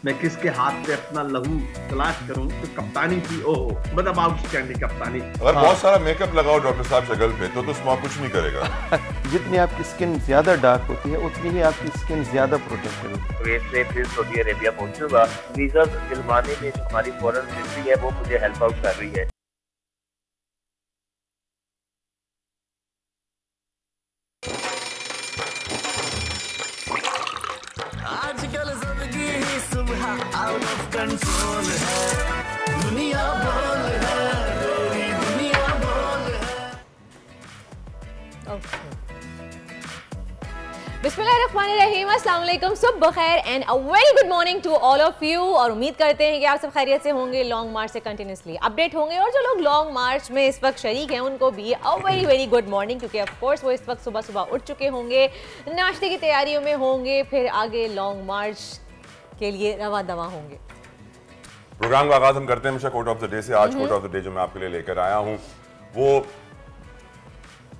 मैं किसके हाथ पे अपना लहू तलाश करूं, तो कप्तानी की ओहो मतलब आउटस्टैंडिंग कप्तानी। अगर बहुत सारा मेकअप लगाओ डॉक्टर साहब शक्ल पे तो स्मॉग कुछ नहीं करेगा। जितनी आपकी स्किन ज्यादा डार्क होती है उतनी ही आपकी स्किन ज्यादा प्रोटेक्टेड होती है। ट्रेन से फिर सऊदी अरेबिया पहुंचूंगा। वीजा दिलवाने में जो हमारी फॉरेन मिनिस्ट्री है वो मुझे हेल्प आउट कर रही है। आजकल जिंदगी ही सुबह आउट ऑफ कंट्रोल है, दुनिया बोल है, तेरी दुनिया बोल है। बिस्मिल्लाहिर्रहमानिर्रहीम, अस्सलाम वालेकुम, सुबह खैर and a very good morning to all of you. और उम्मीद करते हैं कि आप सब खैरियत से होंगे, लॉन्ग मार्च से कंटिन्यूसली अपडेट होंगे। और जो लोग लॉन्ग मार्च में इस वक्त शरीक हैं उनको भी a very very good morning, क्योंकि ऑफ कोर्स वो इस वक्त सुबह सुबह उठ चुके होंगे, नाश्ते की तैयारियों में होंगे, फिर आगे लॉन्ग मार्च के लिए रवा दवा होंगे। प्रोग्राम का आगाज हम करते हैं हमेशा कोट ऑफ द डे से। आज कोट ऑफ द डे जो मैं आपके लिए लेकर आया हूँ वो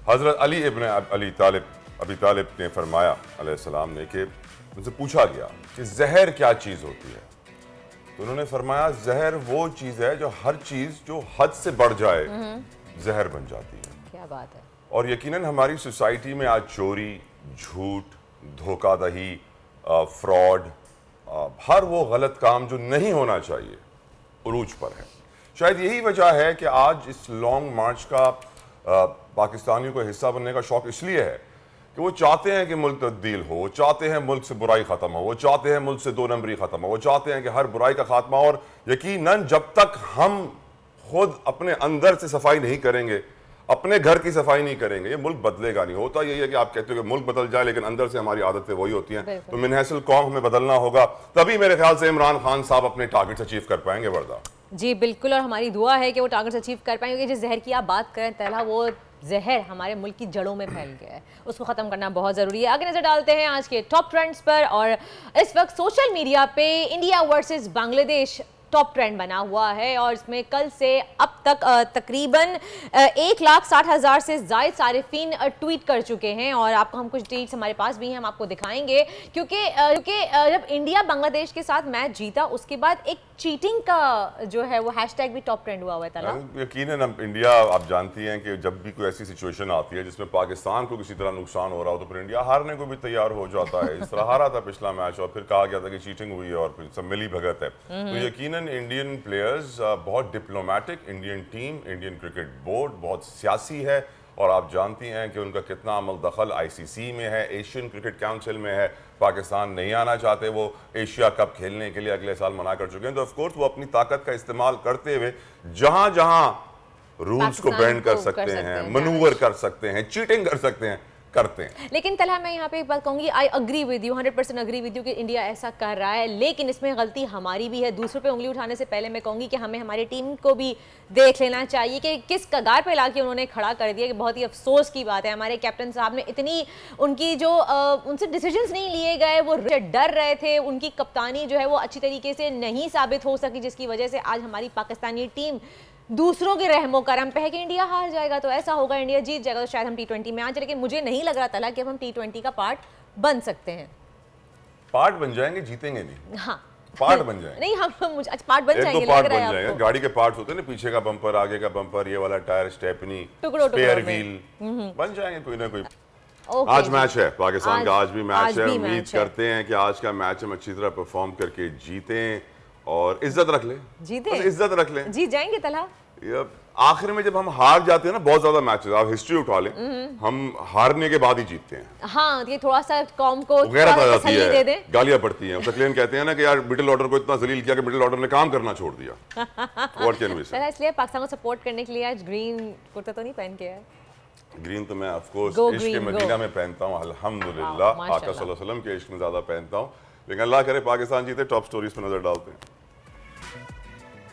हजरत अली इब्न अबी तालिब ने फरमाया अलैहिस्सलाम ने कि उनसे पूछा गया कि जहर क्या चीज़ होती है, तो उन्होंने फरमाया जहर वो चीज़ है जो हर चीज़ जो हद से बढ़ जाए जहर बन जाती है। क्या बात है। और यकीनन हमारी सोसाइटी में आज चोरी, झूठ, धोखाधही, फ्रॉड, हर वो गलत काम जो नहीं होना चाहिए उरूज पर है। शायद यही वजह है कि आज इस लॉन्ग मार्च का पाकिस्तानियों को हिस्सा बनने का शौक इसलिए है कि वो चाहते हैं कि मुल्क तब्दील हो, वो चाहते हैं मुल्क से बुराई ख़त्म हो, वो चाहते हैं मुल्क से दो नंबरी ख़त्म हो, वो चाहते हैं कि हर बुराई का खात्मा। और यकीनन जब तक हम खुद अपने अंदर से सफाई नहीं करेंगे, अपने घर की सफाई नहीं करेंगे, ये मुल्क बदलेगा नहीं। होता यही है कि आप कहते हो कि मुल्क बदल जाए लेकिन अंदर से हमारी आदतें वही होती हैं। तो मिनहसल कौम हमें बदलना होगा, तभी मेरे ख्याल से इमरान खान साहब अपने टारगेट्स अचीव कर पाएंगे। वर्दा जी बिल्कुल, और हमारी दुआ है कि वो टारगेट्स अचीव कर पाएंगे। जिस जहर की आप बात करें तला, वो जहर हमारे मुल्क की जड़ों में फैल गया है, उसको ख़त्म करना बहुत ज़रूरी है। आगे नज़र डालते हैं आज के टॉप ट्रेंड्स पर। और इस वक्त सोशल मीडिया पे India versus Bangladesh top trend बना हुआ है, और इसमें कल से अब तक तकरीबन 1,60,000 से ज़ायद सारिफीन ट्वीट कर चुके हैं। और आपको हम कुछ ट्वीट्स हमारे पास भी हैं, हम आपको दिखाएंगे, क्योंकि जब इंडिया बांग्लादेश के साथ मैच जीता उसके बाद एक चीटिंग का जो है वो हैशटैग भी टॉप ट्रेंड हुआ है। तला यकीनन अब इंडिया, आप जानती हैं कि जब भी कोई ऐसी सिचुएशन आती है जिसमें पाकिस्तान को किसी तरह नुकसान हो रहा हो तो फिर इंडिया हारने को भी तैयार हो जाता है। इस तरह हारा था पिछला मैच और फिर कहा गया था कि चीटिंग हुई है और फिर सब मिली भगत है। तो यकीनन इंडियन प्लेयर्स बहुत diplomatic, Indian team, Indian cricket board बहुत सियासी है, और आप जानती हैं कि उनका कितना अमल दखल ICC में है, एशियन क्रिकेट काउंसिल में है। पाकिस्तान नहीं आना चाहते, वो एशिया कप खेलने के लिए अगले साल मना कर चुके हैं। तो ऑफकोर्स वो अपनी ताकत का इस्तेमाल करते हुए जहां जहां रूल्स को बेंड कर सकते हैं, मनूवर कर सकते हैं, चीटिंग कर सकते हैं, करते हैं। लेकिन तलहा मैं यहाँ पे एक बात कहूँगी, I agree with you, 100% agree with you कि इंडिया ऐसा कर रहा है, लेकिन इसमें गलती हमारी भी है। दूसरों पे उंगली उठाने से पहले मैं कहूँगी कि हमें हमारी टीम को भी देख लेना चाहिए कि किस कगार पे लाके उन्होंने खड़ा कर दिया। कि बहुत ही अफसोस की बात है, हमारे कैप्टन साहब ने इतनी उनकी जो उनसे डिसीजंस नहीं लिए गए, वो डर रहे थे, उनकी कप्तानी जो है वो अच्छी तरीके से नहीं साबित हो सकी, जिसकी वजह से आज हमारी पाकिस्तानी टीम दूसरों के रहमो करम पे है कि इंडिया हार जाएगा तो ऐसा होगा, इंडिया जीत जाएगा तो शायद हम T20 में आ जाए। लेकिन मुझे नहीं लग रहा था कि अब हम T20 का पार्ट बन सकते हैं। पार्ट बन जाएंगे, जीतेंगे नहीं। हाँ पार्ट बन जाएंगे। नहीं, हम मुझे अच्छा पार्ट बन जाएंगे, एक दो पार्ट बन जाएंगे। गाड़ी के पार्ट्स होते हैं ना, पीछे का बम्पर, आगे का बम्पर, ये वाला टायर, स्टेपनी, स्पेयर व्हील, बन जाएंगे कोई ना कोई। आज मैच है पाकिस्तान का, आज भी मैच है। उम्मीद करते हैं कि आज का मैच हम अच्छी तरह परफॉर्म करके जीतें और इज्जत रख लें। जीते, इज्जत रख लें, जीत जाएंगे। तलहा आखिर में जब हम हार जाते हैं ना, बहुत ज्यादा मैचेस आप हिस्ट्री उठा लें, हम हारने के बाद ही जीतते हैं। हाँ, ये थोड़ा सा कौम को गैरत आ जाती है, गालियां पड़ती हैं। उसका कहते हैं ना कि यार मिडिल ऑर्डर को इतना जलील किया कि मिडिल ऑर्डर ने काम करना छोड़ दिया। व्हाट कैन वी से? इसलिए पाकिस्तान को सपोर्ट करने के लिए आज ग्रीन कुर्ता तो नहीं पहन के आया। ग्रीन तो मैं ऑफ कोर्स इश्क के मदीना में पहनता हूँ, अल्हम्दुलिल्लाह, आका सल्लल्लाहु अलैहि वसल्लम के इश्क में ज्यादा पहनता हूँ। लेकिन अल्लाह करे पाकिस्तान जीते। टॉप स्टोरीज पर नजर डालते हैं।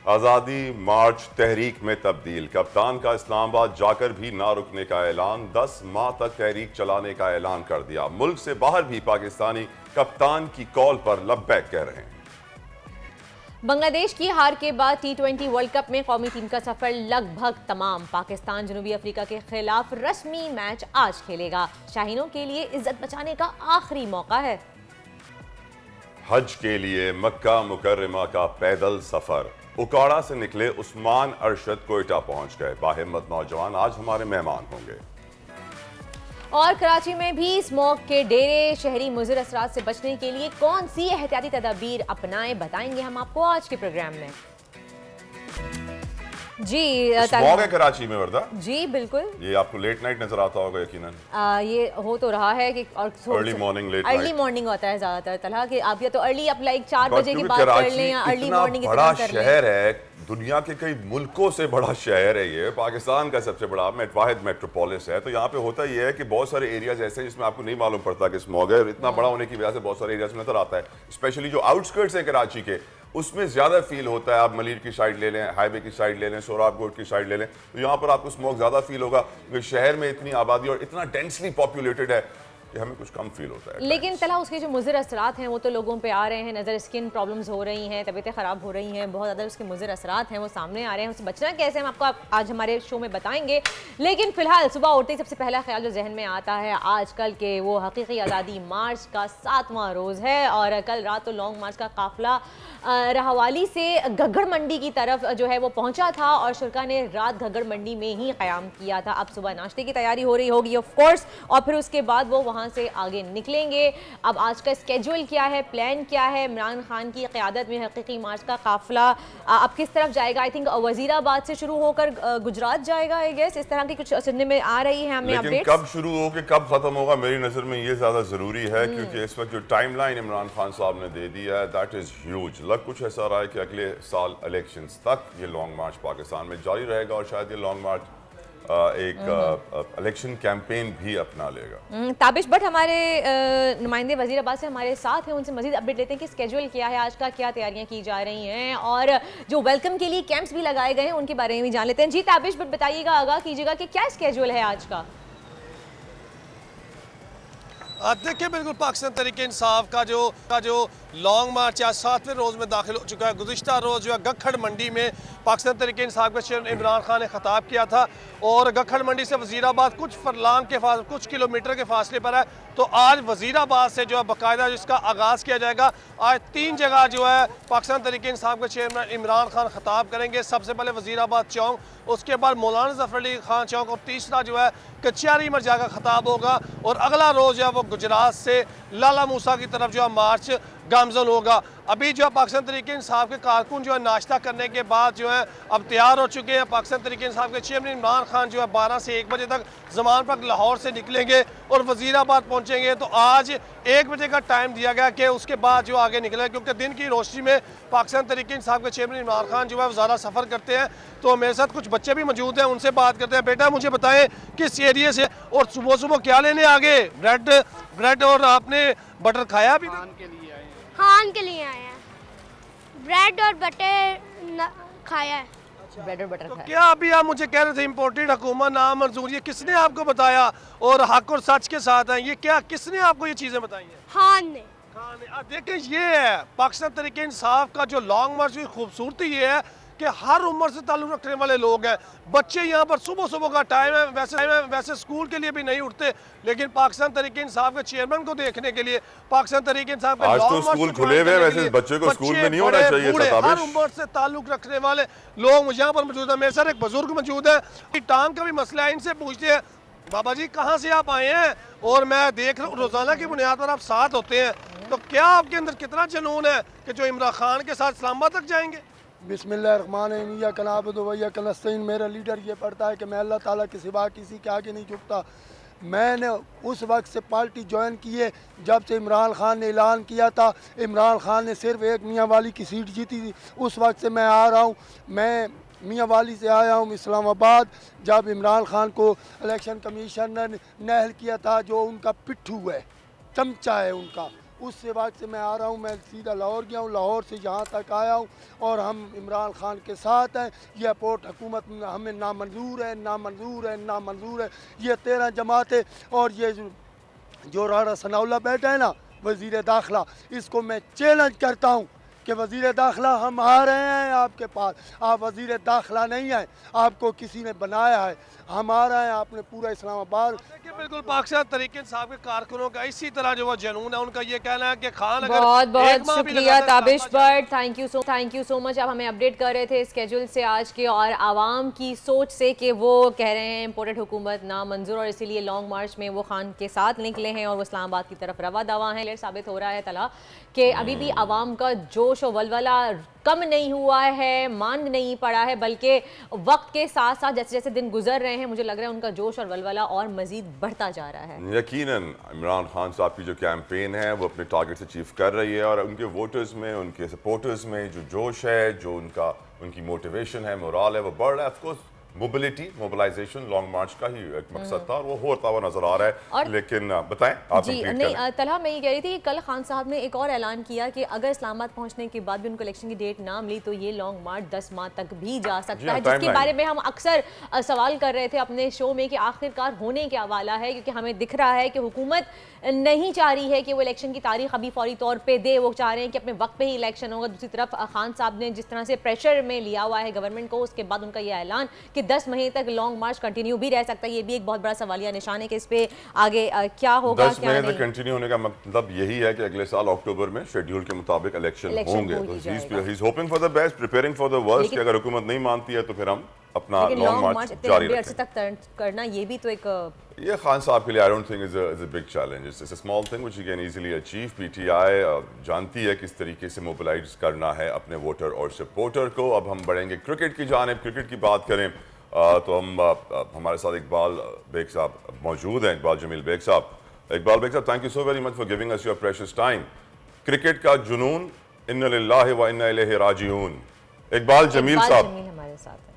आज़ादी मार्च तहरीक में तब्दील, कप्तान का इस्लामाबाद जाकर भी ना रुकने का ऐलान, 10 माह तक तहरीक चलाने का ऐलान कर दिया। मुल्क से बाहर भी पाकिस्तानी कप्तान की कॉल पर लब्बैक कह रहे हैं। बांग्लादेश की हार के बाद T20 वर्ल्ड कप में कौमी टीम का सफर लगभग तमाम। पाकिस्तान जनूबी अफ्रीका के खिलाफ रस्मी मैच आज खेलेगा। शाहीनों के लिए इज्जत बचाने का आखिरी मौका है। हज के लिए मक्का मुकर्रमा का पैदल सफर। उकाड़ा से निकले उस्मान अरशद कोयटा पहुंच गए। बाहिम्मत नौजवान आज हमारे मेहमान होंगे। और कराची में भी स्मॉग के डेरे, शहरी मुज़िर असरात से बचने के लिए कौन सी एहतियाती तदाबीर अपनाएं, बताएंगे हम आपको आज के प्रोग्राम में। जी स्मॉग है कराची में वर्दा? जी बिल्कुल। ये आपको लेट नाइट नजर आता होगा यकीनन। ये हो तो रहा है कि और early morning late early morning होता है ज्यादातर तलहा कि आप या तो अर्ली आप लाइक 4 बजे की बात कर लें या अर्ली मॉर्निंग बड़ा शहर है, दुनिया के कई मुल्कों से बड़ा शहर है ये, पाकिस्तान का सबसे बड़ा वाहिद मेट्रोपोलिस है। तो यहाँ पे होता ये है कि बहुत सारे एरियाज ऐसे हैं जिसमें आपको नहीं मालूम पड़ता कि स्मॉग है। इतना बड़ा होने की वजह से बहुत सारे एरियाज नजर आता है, स्पेशली जो आउटस्कर्ट्स है कराची के, उसमें ज्यादा फील होता है। आप मलीर की साइड ले लें, हाईवे की साइड ले लें, सोहराबकोट की साइड ले लें, तो यहाँ पर आपको स्मॉग ज्यादा फील होगा क्योंकि शहर में इतनी आबादी और इतना डेंसली पॉपुलेटेड है कि हमें कुछ कम फील होता है। लेकिन तला उसके जो मुज़िर असरात हैं वो तो लोगों पे आ रहे हैं नज़र, स्किन प्रॉब्लम्स हो रही हैं, तबीयतें ख़राब हो रही हैं, बहुत ज़्यादा उसके मुज़िर असरात हैं वो सामने आ रहे हैं। उससे बचना कैसे हम आपको आज हमारे शो में बताएंगे। लेकिन फ़िलहाल सुबह उठते ही सबसे पहला ख्याल जो जहन में आता है आजकल के वो हकीकी आज़ादी मार्च का 7वां रोज़ है और कल रात तो लॉन्ग मार्च का काफ़िला राहवाली से घग्गड़ मंडी की तरफ जो है वो पहुँचा था और शुरा ने रात घग्गड़ मंडी में ही क़याम किया था। अब सुबह नाश्ते की तैयारी हो रही होगी ऑफ कोर्स और फिर उसके बाद वो वहाँ से आगे निकलेंगे। अब आज का स्केड्यूल क्या है, प्लान क्या है? इमरान खान की क़यादत में हकीकी मार्च का काफ़िला अब किस तरफ जाएगा? आई थिंक वज़ीराबाद से शुरू होकर गुजरात जाएगा। आई गेस इस तरह की कुछ सुनने में आ रही है हमें अपडेट्स। कब शुरू हो के कब खत्म होगा मेरी नज़र में ये ज़्यादा ज़रूरी है क्योंकि इस वक्त जो टाइमलाइन इमरान खान साहब ने दे दी है दैट इज़ ह्यूज। लग कुछ ऐसा रहा है कि अगले साल इलेक्शंस तक ये लॉन्ग मार्च पाकिस्तान में जारी रहेगा और शायद ये लॉन्ग मार्च एक इलेक्शन कैंपेन भी अपना लेगा। ताबिश भट्ट हमारे नुमाइंदे वज़ीराबाद से हमारे साथ हैं, उनसे मजीद अपडेट लेते हैं कि स्केड्यूल क्या है आज का, क्या तैयारियां की जा रही हैं और जो वेलकम के लिए कैंप्स भी लगाए गए हैं उनके बारे में भी जान लेते हैं। जी ताबिश भट्ट बताइएगा, आगाह कीजिएगा कि क्या स्केड्यूल है आज का। देखिए बिल्कुल पाकिस्तान तहरीक इंसाफ का जो लॉन्ग मार्च आज 7वें रोज़ में दाखिल हो चुका है। गुज़िश्ता रोज़ जो है गखड़ मंडी में पाकिस्तान तहरीक इंसाफ के चेयरमैन इमरान खान ने खिताब किया था और गखड़ मंडी से वज़ीराबाद कुछ फरलांग के कुछ किलोमीटर के फासले पर है। तो आज वज़ीराबाद से जो है बाकायदा जिसका आगाज़ किया जाएगा। आज 3 जगह जो है पाकिस्तान तहरीक इंसाफ के चेयरमैन इमरान खान खिताब करेंगे। सबसे पहले वज़ीराबाद चौक, उसके बाद मौलाना ज़फ़र अली खान चौक और तीसरा जो है कचियारी मरजा का खिताब होगा और अगला रोज़ जो है वो गुजरात से लाला मूसा की तरफ जो है मार्च गामजन होगा। अभी जो है पाकिस्तान तहरीक इंसाफ के कारकुन जो है नाश्ता करने के बाद जो है अब तैयार हो चुके हैं। पाकिस्तान तहरीक इंसाफ के चेयरमैन इमरान खान जो है 12 से 1 बजे तक जमान पर लाहौर से निकलेंगे और वज़ीराबाद पहुंचेंगे। तो आज 1 बजे का टाइम दिया गया कि उसके बाद जो आगे निकले क्योंकि दिन की रोशनी में पाकिस्तान तहरीक इंसाफ के चेयरमैन इमरान खान जो है ज़्यादा सफ़र करते हैं। तो मेरे साथ कुछ बच्चे भी मौजूद हैं, उनसे बात करते हैं। बेटा मुझे बताएं किस एरिए से और सुबह सुबह क्या लेने आगे? ब्रेड और आपने बटर खाया भी? खान के लिए आए हैं, ब्रेड और बटर खाया है। ब्रेड और बटर तो खाया। क्या अभी आप मुझे कह रहे थे इम्पोर्टेड हुकूमत नामंजूर, ये किसने आपको बताया और हक और सच के साथ हैं? ये क्या किसने आपको ये चीज़ें बताई हैं? खान ने। देखें ये है पाकिस्तान तहरीक इंसाफ का जो लॉन्ग मार्च की खूबसूरती ये है कि हर उम्र से ताल्लुक़ रखने वाले लोग हैं। बच्चे यहाँ पर सुबह सुबह का टाइम है, वैसे स्कूल के लिए भी नहीं उठते लेकिन पाकिस्तान तहरीक इंसाफ के चेयरमैन को देखने के लिए पाकिस्तान तहरीक इंसाफ के आज तो स्कूल खुले हुए हैं, वैसे बच्चे को स्कूल में नहीं होना चाहिए था। हर उम्र से ताल्लुक़ रखने वाले लोग यहाँ पर मौजूद है। मेरे साथ एक बुजुर्ग मौजूद है, टांग का भी मसला है, इनसे पूछते हैं बाबा जी कहाँ से आप आए हैं? और मैं देख रहा हूँ रोजाना की बुनियाद पर आप साथ होते हैं, तो क्या आपके अंदर कितना जुनून है कि जो इमरान खान के साथ इस्लामाबाद तक जाएंगे? बिस्मिल्लाहिर्रहमानिर्रहीम कनाबुद व इय्याका नस्तईन। मेरा लीडर ये पढ़ता है कि मैं अल्लाह ताला के सिवा किसी के आगे नहीं झुकता। मैंने उस वक्त से पार्टी ज्वाइन की है जब से इमरान खान ने ऐलान किया था। इमरान खान ने सिर्फ एक मियाँ वाली की सीट जीती थी, उस वक्त से मैं आ रहा हूँ। मैं मियाँ वाली से आया हूँ इस्लामाबाद, जब इमरान खान को इलेक्शन कमीशन ने नहल किया था, जो उनका पिट्ठू है, चमचा है उनका, उस वक्त से मैं आ रहा हूँ। मैं सीधा लाहौर गया हूँ, लाहौर से यहाँ तक आया हूँ और हम इमरान खान के साथ हैं। ये अपोर्ट हुकूमत हमें नामंजूर है, नामंजूर है, नामंजूर है। ये 13 जमातें और ये जो राणा सनाउल्लाह बैठा है ना वज़ीर दाखिला, इसको मैं चैलेंज करता हूँ कि वज़ीर दाखिला हम आ रहे हैं आपके पास। आप वज़ीर दाखिला नहीं हैं, आपको किसी ने बनाया है। हम आ रहे हैं, आपने पूरा इस्लामाबाद बिल्कुल पाकिस्तान तरीके इंसाफ के कारकुनों का इसी तरह जो वो जुनून है, उनका ये कहना है कि खान अगर बहुत बहुत एक माह भी शुक्रिया लगातार Tabish Bhatt, thank you so much. आप हमें अपडेट कर रहे थे स्केड्यूल से आज के और आवाम की सोच से कि वो कह रहे हैं इम्पोर्टेड हुकूमत ना मंजूर और इसीलिए लॉन्ग मार्च में वो खान के साथ निकले हैं और वो इस्लामाबाद की तरफ रवा दवा हैं। साबित हो रहा है तला कि अभी भी आवाम का जोश और वलवला कम नहीं हुआ है, मान नहीं पड़ा है, बल्कि वक्त के साथ साथ जैसे जैसे दिन गुजर रहे हैं मुझे लग रहा है उनका जोश और वलवला और मजीद बढ़ता जा रहा है। यकीनन इमरान खान साहब की जो कैंपेन है वो अपने टारगेट्स अचीव कर रही है और उनके वोटर्स में, उनके सपोर्टर्स में जो जोश है, जो उनकी मोटिवेशन है, मोराल है, वो बढ़ रहा है। ऑफकोर्स मोबिलाइजेशन लॉन्ग मार्च का ही एक मकसद था और वो होता हुआ नजर आ रहा है। और लेकिन बताएं आप जी नहीं तलहा मैं ये कह रही थी कल खान साहब ने एक और ऐलान किया कि अगर इस्लामाबाद पहुंचने के बाद भी उनको इलेक्शन की डेट ना मिली तो ये लॉन्ग मार्च 10 माह तक भी जा सकता है, जिसके बारे में हम अक्सर सवाल कर रहे थे अपने शो में कि आखिरकार होने क्या वाला है, क्योंकि हमें दिख रहा है कि हुकूमत नहीं चाह रही है कि वो इलेक्शन की तारीख अभी फौरी तौर पे दे, वो चाह रहे हैं कि अपने वक्त पे ही इलेक्शन होगा। दूसरी तरफ खान साहब ने जिस तरह से प्रेशर में लिया हुआ है गवर्नमेंट को, उसके बाद उनका ये ऐलान कि 10 महीने तक लॉन्ग मार्च कंटिन्यू भी रह सकता है, ये भी एक बहुत बड़ा सवालिया निशान है कि इस पे आगे क्या होगा। 10 महीने तक कंटिन्यू होने का मतलब यही है कि अगले साल अक्टूबर में शेड्यूल के मुताबिक इलेक्शन होंगे। तो he is hoping for the best, preparing for the worst कि अगर हुकूमत नहीं मानती है तो फिर हम अपना लॉन्ग मार्च जारी रखें। करना ये भी तो एक ये खान साहब के लिए I don't think is a big challenge, it's a small thing which you can easily achieve. PTI जानती है किस तरीके से मोबिलाइज करना है अपने वोटर और सपोर्टर को। अब हम बढ़ेंगे क्रिकेट की जानिब। क्रिकेट की बात करें तो हम हमारे साथ इकबाल बेग साहब मौजूद हैं, इकबाल जमील बेग साहब। इकबाल बेग साहब, thank you so very much for giving us your precious time. Cricket का जुनून, इन्ना लिल्लाहि व इन्ना इलैहि राजिऊन। इकबाल जमील साहब हमारे साथ हैं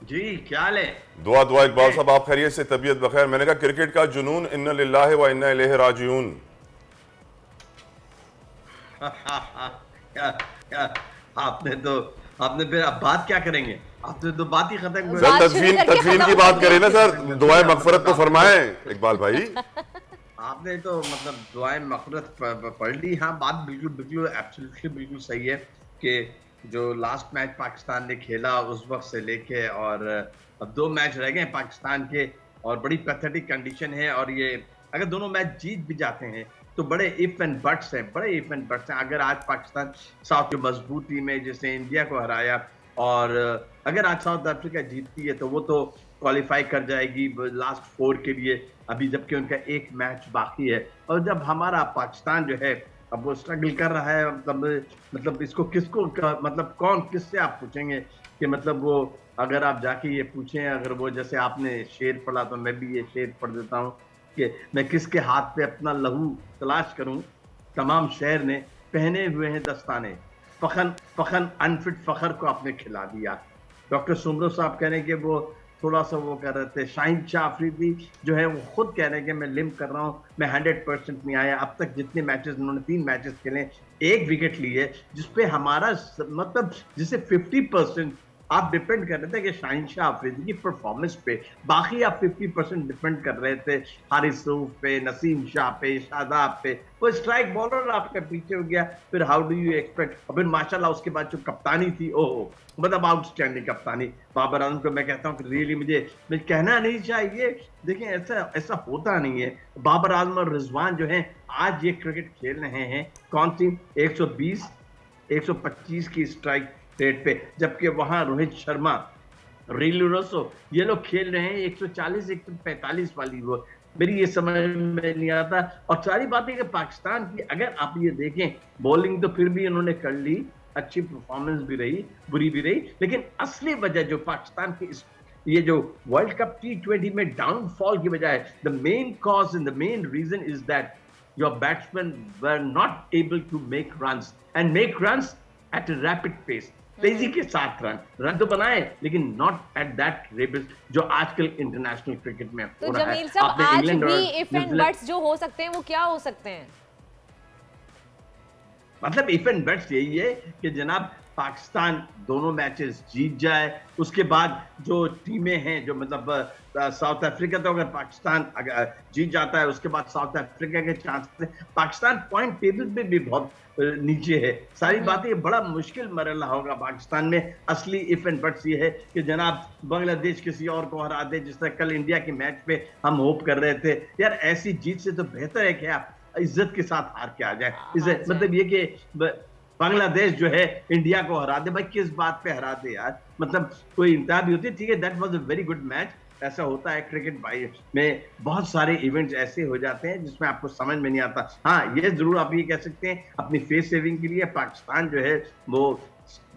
जी, क्या हाल है? दुआ इकबाल साहब, आप खैरियत से, तबीयत बखैर? मैंने कहा क्रिकेट का जुनून, इन्ना लिल्लाहि व इन्ना इलैहि राजिऊन। आपने फिर अब बात क्या करेंगे? आपने तो बात ही खत्म। तदफीन की बात करें ना सर, दुआए मगफरत तो फरमाएं इकबाल भाई। आपने तो मतलब दुआए मगफरत पढ़ ली। हाँ, बात बिल्कुल एब्सोल्युटली बिल्कुल सही है कि जो लास्ट मैच पाकिस्तान ने खेला उस वक्त से लेके और अब 2 मैच रह गए पाकिस्तान के और बड़ी पैथेटिक कंडीशन है। और ये अगर दोनों मैच जीत भी जाते हैं तो बड़े इफ एंड बट्स हैं, अगर आज पाकिस्तान साउथ की मजबूती में जिसने इंडिया को हराया और अगर आज साउथ अफ्रीका जीतती है तो वो तो क्वालिफाई कर जाएगी लास्ट 4 के लिए, अभी जबकि उनका एक मैच बाकी है। और जब हमारा पाकिस्तान जो है अब वो स्ट्रगल कर रहा है, मतलब इसको किसको मतलब कौन किससे आप पूछेंगे कि मतलब वो अगर आप जाके ये पूछें, अगर वो जैसे आपने शेर पढ़ा तो मैं भी ये शेर पढ़ देता हूँ कि मैं किसके हाथ पे अपना लहू तलाश करूं, तमाम शहर ने पहने हुए हैं दस्ताने, फखन अनफिट फखर को आपने खिला दिया। डॉक्टर सुमरो साहब कह रहे हैं कि वो थोड़ा सा वो कह रहे थे, शाहीन शाह अफरीदी जो है वो खुद कह रहे हैं कि मैं लिम कर रहा हूँ, मैं 100% नहीं आया। अब तक जितने मैचेस उन्होंने 3 मैचेस खेले, 1 विकेट ली है, जिसपे हमारा मतलब जिसे 50% आप डिपेंड कर रहे थे कि शाहीन शाह अफरीदी की परफॉर्मेंस पे, बाकी आप 50% डिपेंड कर रहे थे हारिस रऊफ पे, नसीम शाह पे, शादाब पे। वो स्ट्राइक बॉलर आपके पीछे हो गया, फिर हाउ डू यू एक्सपेक्ट। और फिर माशाल्लाह उसके बाद जो कप्तानी थी, ओहो मतलब आउटस्टैंडिंग कप्तानी। बाबर आजम को मैं कहता हूँ कि रियली मुझे कहना नहीं चाहिए, देखिए ऐसा होता नहीं है। बाबर आजम और रिजवान जो है आज ये क्रिकेट खेल रहे हैं कौन सी 120 125 की स्ट्राइक रेट पे, जबकि वहां रोहित शर्मा, रीलू रसो ये लोग खेल रहे हैं 140 145 वाली। वो मेरी ये समझ में नहीं आता। और सारी बातें कि पाकिस्तान की अगर आप ये देखें बॉलिंग तो फिर भी उन्होंने कर ली, अच्छी परफॉर्मेंस भी रही, बुरी भी रही, लेकिन असली वजह जो पाकिस्तान की ये जो वर्ल्ड कप T20 में डाउनफॉल की वजह है, the main cause and the main reason is that your batsman were not able to make runs and make runs at a rapid pace. तेजी के साथ रन तो बनाए, लेकिन नॉट एट दैट रेट जो आजकल इंटरनेशनल क्रिकेट में हो रहा है। जमील साहब, आज भी इफ एंड बट्स जो हो सकते हैं वो क्या हो सकते हैं? मतलब इफ एंड बट्स यही है कि जनाब पाकिस्तान दोनों मैचेस जीत जाए, उसके बाद जो टीमें हैं जो मतलब साउथ अफ्रीका, तो अगर पाकिस्तान जीत जाता है उसके बाद साउथ अफ्रीका के चांसेस, पाकिस्तान पॉइंट टेबल पे भी बहुत नीचे है। सारी बातें बड़ा मुश्किल मरहला होगा पाकिस्तान में। असली इफ एंड बट्स ये है कि जनाब बांग्लादेश किसी और को हरा दे, जिस तरह कल इंडिया के मैच पे हम होप कर रहे थे। यार ऐसी जीत से तो बेहतर है कि आप इज्जत के साथ हार के आ जाए। मतलब ये कि बांग्लादेश जो है इंडिया को हरा दे, भाई किस बात पे हरा दे यार, मतलब कोई इंतहा भी होती है। ठीक है, that was a very good match. ऐसा होता है क्रिकेट भाई में, बहुत सारे इवेंट्स ऐसे हो जाते हैं जिसमें आपको समझ में नहीं आता। हाँ, ये जरूर आप ये कह सकते हैं अपनी फेस सेविंग के लिए पाकिस्तान जो है वो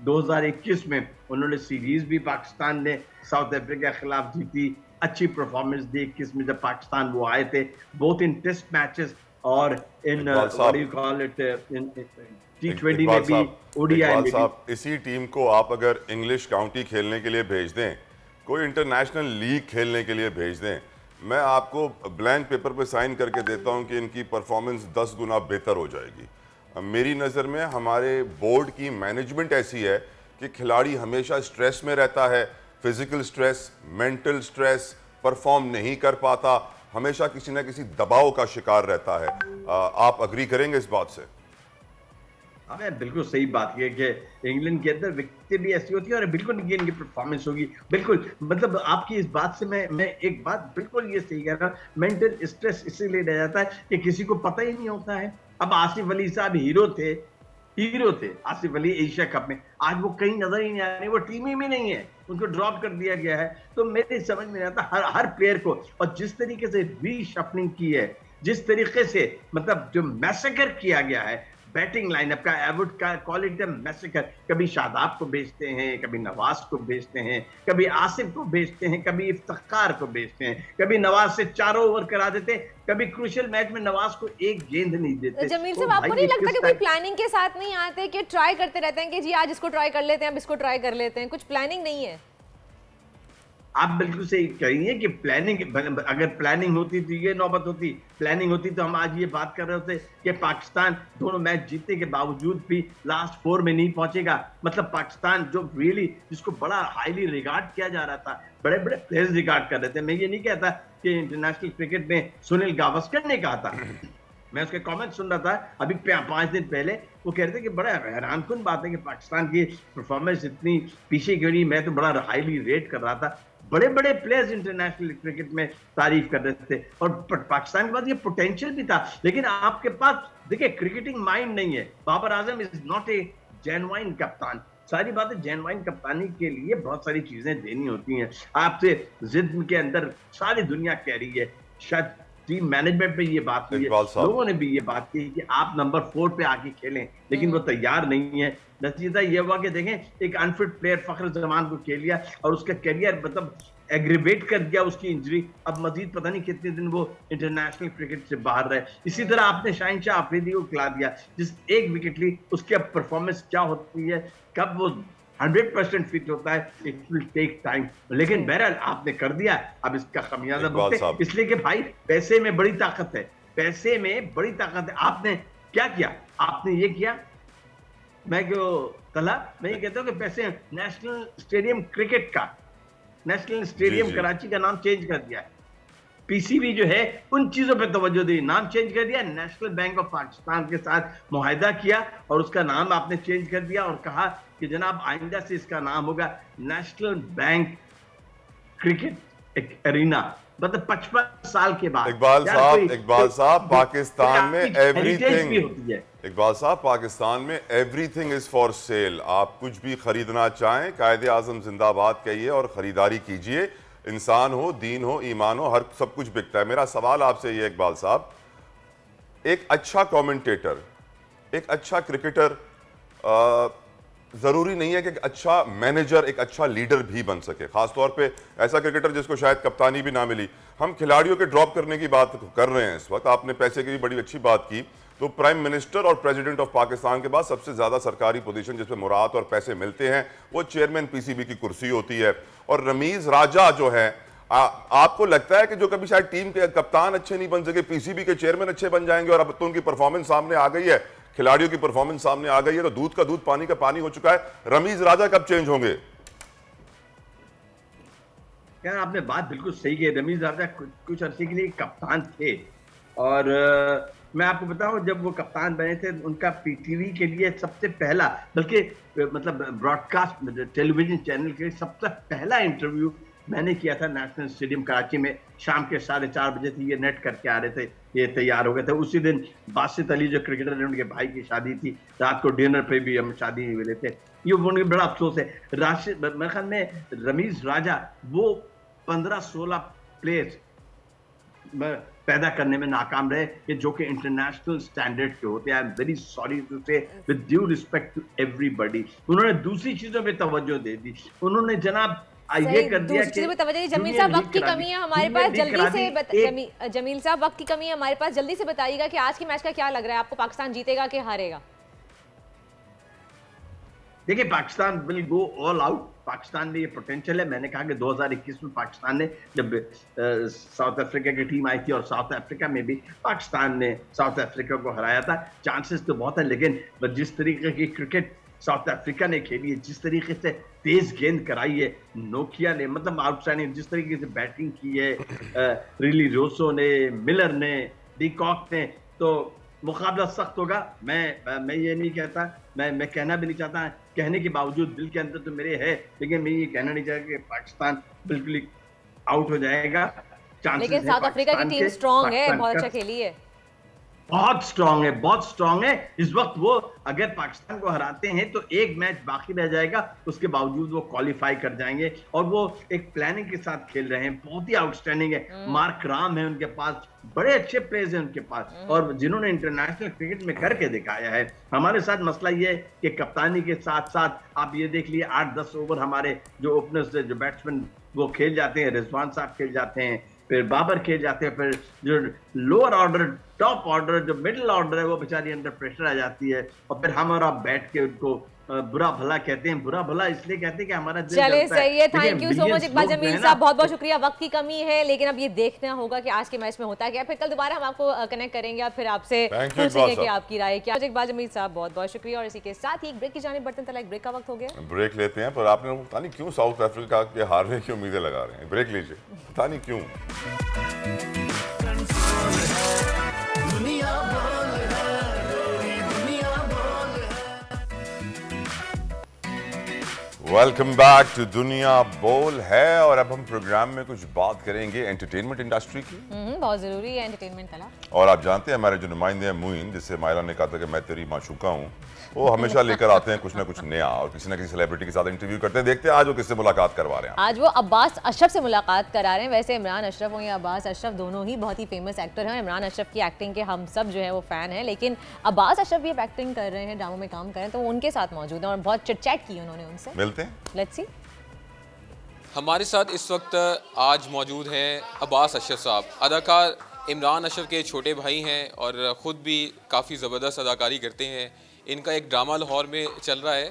2021 में उन्होंने सीरीज भी पाकिस्तान ने साउथ अफ्रीका के खिलाफ जीती, अच्छी परफॉर्मेंस दी 21 में जब पाकिस्तान वो आए थे, बोथ इन टेस्ट मैचेस और in what do you call it in T20 में भी, ओडीआई में भी। इसी टीम को आप अगर इंग्लिश काउंटी खेलने के लिए भेज दें, कोई इंटरनेशनल लीग खेलने के लिए भेज दें, मैं आपको ब्लैंक पेपर पे साइन करके देता हूं कि इनकी परफॉर्मेंस 10 गुना बेहतर हो जाएगी। मेरी नज़र में हमारे बोर्ड की मैनेजमेंट ऐसी है कि खिलाड़ी हमेशा स्ट्रेस में रहता है, physical stress, mental stress, perform नहीं कर पाता, हमेशा किसी न किसी दबाव का शिकार रहता है। आप अग्री करेंगे इस बात से? हाँ, बिल्कुल सही बात है कि इंग्लैंड के अंदर विकेटें भी ऐसी होती है और बिल्कुल इनकी परफॉर्मेंस होगी। बिल्कुल, मतलब आपकी इस बात से मैं एक बात बिल्कुल ये सही कह रहा हूँ, मेंटल स्ट्रेस इसीलिए रह जाता है कि किसी को पता ही नहीं होता है। अब आसिफ अली साहब हीरो थे आसिफ अली एशिया कप में, आज वो कहीं नजर ही नहीं आ रहे, वो टीम ही में नहीं है, उनको ड्रॉप कर दिया गया है। तो मेरे समझ में आता हर प्लेयर को, और जिस तरीके से रीशफलिंग की है, जिस तरीके से मतलब जो मैसेकर किया गया है बैटिंग लाइनअप का, एवुड का क्वालिटी मैसेकर, कभी शादाब को भेजते हैं, कभी नवाज को भेजते हैं, कभी आसिफ को भेजते हैं, कभी इफ्तिखार को भेजते हैं, कभी नवाज से 4 ओवर करा देते हैं, कभी क्रूशियल मैच में नवाज को एक गेंद नहीं देते। जमील साहब, आपको नहीं लगता कि कोई प्लानिंग के साथ नहीं आते कि ट्राई करते रहते हैं कि जी आज इसको ट्राई कर लेते हैं, अब इसको ट्राई कर लेते हैं, कुछ प्लानिंग नहीं है? आप बिल्कुल सही कहिए कि प्लानिंग, अगर प्लानिंग होती तो ये नौबत होती, प्लानिंग होती तो हम आज ये बात कर रहे होते कि पाकिस्तान दोनों मैच जीतने के बावजूद भी लास्ट 4 में नहीं पहुंचेगा। मतलब पाकिस्तान जो रियली जिसको बड़ा हाईली रिगार्ड किया जा रहा था, बड़े बड़े प्लेयर्स रिगार्ड कर रहे थे। मैं ये नहीं कहता कि इंटरनेशनल क्रिकेट में सुनील गावस्कर ने कहा था, मैं उसके कमेंट सुन रहा था अभी 5 दिन पहले, वो कह रहे थे कि बड़ा हैरानकुन बात है कि पाकिस्तान की परफॉर्मेंस इतनी पीछे क्यों नहीं, मैं तो बड़ा हाईली रेट कर रहा था। बड़े बड़े प्लेयर्स इंटरनेशनल क्रिकेट में तारीफ कर रहे थे और पाकिस्तान के पास ये पोटेंशियल भी था, लेकिन आपके पास देखिए क्रिकेटिंग माइंड नहीं है। Babar Azam is not a genuine कप्तान। सारी बातें जेन्युइन कप्तानी के लिए बहुत सारी चीजें देनी होती हैं। आपसे जिद के अंदर सारी दुनिया कह रही है, शायद टीम मैनेजमेंट पे ये बात हुई है, लोगों ने भी ये बात की कि आप नंबर 4 पे आके खेलें, लेकिन वो तैयार नहीं है। नतीजा ये हुआ कि देखें एक अनफिट प्लेयर फखर जमान को खेल लिया और उसका करियर मतलब एग्रीवेट कर दिया उसकी इंजरी। अब मजीद पता नहीं कितने दिन वो इंटरनेशनल क्रिकेट से बाहर रहे। इसी तरह आपने शाहिन शाह अफरीदी को खिला दिया, जिस एक विकेट ली, उसकी अब परफॉर्मेंस क्या होती है, कब वो 100% फिट होता है, इट विल टेक टाइम। लेकिन बहरहाल आपने कर दिया, अब इसका खमियाजा भुगते, इसलिए कि भाई पैसे में बड़ी ताकत है, पैसे में बड़ी ताकत है। आपने क्या किया? आपने ये किया, मैं क्यों तला, मैं ये कहता हूँ कि पैसे, नेशनल स्टेडियम क्रिकेट का, नेशनल स्टेडियम कराची का नाम चेंज कर दिया है। पीसीबी जो है उन चीजों पे तवज्जो दी, नाम चेंज कर दिया, नेशनल बैंक ऑफ पाकिस्तान के साथ मुआहिदा किया और उसका नाम आपने चेंज कर दिया और कहा कि जनाब आइंदा से इसका नाम होगा नेशनल बैंक क्रिकेट एरिना। मतलब 55 साल के बाद इकबाल साहब पाकिस्तान में एवरीथिंग, इकबाल साहब पाकिस्तान में एवरीथिंग इज फॉर सेल। आप कुछ भी खरीदना चाहें, कायदे आजम जिंदाबाद कहिए और खरीदारी कीजिए। इंसान हो, दीन हो, ईमान हो, हर सब कुछ बिकता है। मेरा सवाल आपसे ये इकबाल साहब, एक अच्छा कमेंटेटर, एक अच्छा क्रिकेटर ज़रूरी नहीं है कि एक अच्छा मैनेजर, एक अच्छा लीडर भी बन सके, खासतौर पे ऐसा क्रिकेटर जिसको शायद कप्तानी भी ना मिली। हम खिलाड़ियों के ड्रॉप करने की बात कर रहे हैं इस वक्त, आपने पैसे की भी बड़ी अच्छी बात की। तो प्राइम मिनिस्टर और प्रेसिडेंट ऑफ पाकिस्तान के बाद सबसे ज़्यादा सरकारी पोजीशन जिसमें मुराद और पैसे मिलते हैं वो चेयरमैन पीसीबी की कुर्सी होती है। और रमीज़ राजा जो है, आपको लगता है कि जो कभी शायद टीम के कप्तान अच्छे नहीं बन सके, पीसीबी के चेयरमैन अच्छे बन जाएंगे? और अब तो उनकी परफॉर्मेंस सामने आ गई है, खिलाड़ियों की परफॉर्मेंस सामने आ गई है, तो दूध का दूध पानी का पानी हो चुका है। रमीज राजा कब चेंज होंगे? यार आपने बात बिल्कुल सही की। रमीज राजा कुछ अरसे के लिए कप्तान थे और मैं आपको बताऊं जब वो कप्तान बने थे उनका पीटीवी के लिए सबसे पहला, बल्कि मतलब ब्रॉडकास्ट टेलीविजन चैनल के सबसे पहला इंटरव्यू मैंने किया था नेशनल स्टेडियम कराची में। शाम के 4:30 बजे थे, ये नेट करके आ रहे थे, ये तैयार हो गए थे। उसी दिन बासित अली जो क्रिकेटर है उनके भाई की शादी थी, रात को डिनर पे भी हम शादी में मिले थे। ये उनके बड़ा अफसोस है। राशिद मेरे ख्याल में रमीज राजा वो 15-16 प्लेयर्स पैदा करने में नाकाम रहे कि जो कि इंटरनेशनल स्टैंडर्ड के होते हैं। I am very sorry to say, with due respect to everybody. उन्होंने दूसरी चीजों पे तवज्जो दे दी। उन्होंने जनाब ये कर दिया कि जमील साहब वक्त की कमी है हमारे पास, जल्दी से जमील साहब वक्त की कमी है हमारे पास, जल्दी से बताइएगा कि आज के मैच का क्या लग रहा है आपको, पाकिस्तान जीतेगा कि हारेगा? देखिए Pakistan will go all out. Pakistan में ये पोटेंशियल है। मैंने कहा कि 2021 में पाकिस्तान ने जब साउथ अफ्रीका की टीम आई थी और साउथ अफ्रीका में भी पाकिस्तान ने साउथ अफ्रीका को हराया था, चांसेस तो बहुत है, लेकिन जिस तरीके की क्रिकेट साउथ अफ्रीका ने खेली है, जिस तरीके से तेज गेंद कराई है नोकिया ने, मतलब आउटस्टैंडिंग, जिस तरीके से बैटिंग की है रिली रोसो ने, मिलर ने, डीकॉक ने, तो मुकाबला सख्त होगा। मैं ये नहीं कहता, मैं कहना भी नहीं चाहता, कहने के बावजूद दिल के अंदर तो मेरे है, लेकिन मैं ये कहना नहीं चाहता कि पाकिस्तान बिल्कुल ही आउट हो जाएगा। लेकिन साउथ अफ्रीका की टीम स्ट्रांग है, बहुत अच्छा खेली है, बहुत स्ट्रांग है, बहुत स्ट्रांग है। इस वक्त वो अगर पाकिस्तान को हराते हैं तो एक मैच बाकी रह जाएगा, उसके बावजूद वो क्वालिफाई कर जाएंगे। और वो एक प्लानिंग के साथ खेल रहे हैं, बहुत ही आउटस्टैंडिंग है। मार्क राम है उनके पास, बड़े अच्छे प्लेयर्स हैं उनके पास, और जिन्होंने इंटरनेशनल क्रिकेट में करके दिखाया है। हमारे साथ मसला ये है कि कप्तानी के साथ साथ आप ये देख लिए 8-10 ओवर हमारे जो ओपनर्स, जो बैट्समैन वो खेल जाते हैं, रिजवान साहब खेल जाते हैं, फिर बाबर खेल जाते हैं, फिर जो लोअर ऑर्डर, टॉप ऑर्डर, जो मिडिल ऑर्डर है वो बेचारी अंडर प्रेशर आ जाती है, और फिर हम और आप बैठ के उनको बुरा भला कहते हैं। बुरा भला इसलिए कहते हैं कि हमारा दिल चले करता है। सही है, thank you so much Iqbal Jameel साहब, बहुत बहुत शुक्रिया। वक्त की कमी है, लेकिन अब ये देखना होगा कि आज के मैच में होता क्या। फिर कल दोबारा हम आपको कनेक्ट करेंगे और फिर आपसे पूछेंगे कि आपकी राय क्या। इकबाल जमील साहब बहुत बहुत शुक्रिया। और इसी के साथ ही एक ब्रेक की जाने बढ़ते हैं, एक ब्रेक का वक्त हो गया, ब्रेक लेते हैं। पर आपने पता नहीं क्यों साउथ अफ्रीका के हारने की उम्मीदें लगा रहे हैं। ब्रेक लीजिए, पता नहीं क्यों। वेलकम बैक टू दुनिया बोल है, और अब हम प्रोग्राम में कुछ बात करेंगे एंटरटेनमेंट इंडस्ट्री की। बहुत जरूरी है एंटरटेनमेंट कला। और आप जानते हैं हमारे जो नुमाइंदे हैं मुइन, जिससे मायरा ने कहा था कि मैं तेरी माशूका हूँ, वो हमेशा लेकर आते हैं कुछ ना कुछ नया और किसी ना किसी सेलिब्रिटी के साथ इंटरव्यू करते हैं। देखते हैं आज वो किससे मुलाकात करवा रहे हैं। आज वो अब्बास अशरफ से मुलाकात करा रहे हैं। वैसे इमरान अशरफ हो या अब्बास अशरफ, दोनों ही बहुत ही फेमस एक्टर हैं। इमरान अशरफ की एक्टिंग के हम सब जो है वो फैन हैं, लेकिन अब्बास अशरफ भी एक्टिंग कर रहे हैं, ड्रामों में काम कर रहे हैं, तो वो उनके साथ मौजूद हैं और बहुत चिट चैट की उन्होंने उनसे। मिलते हैं, लेट्स सी। हमारे साथ इस वक्त आज मौजूद हैं अब्बास अशरफ साहब। अदाकार इमरान अशरफ के छोटे भाई हैं और ख़ुद भी काफ़ी ज़बरदस्त अदाकारी करते हैं। इनका एक ड्रामा लाहौर में चल रहा है,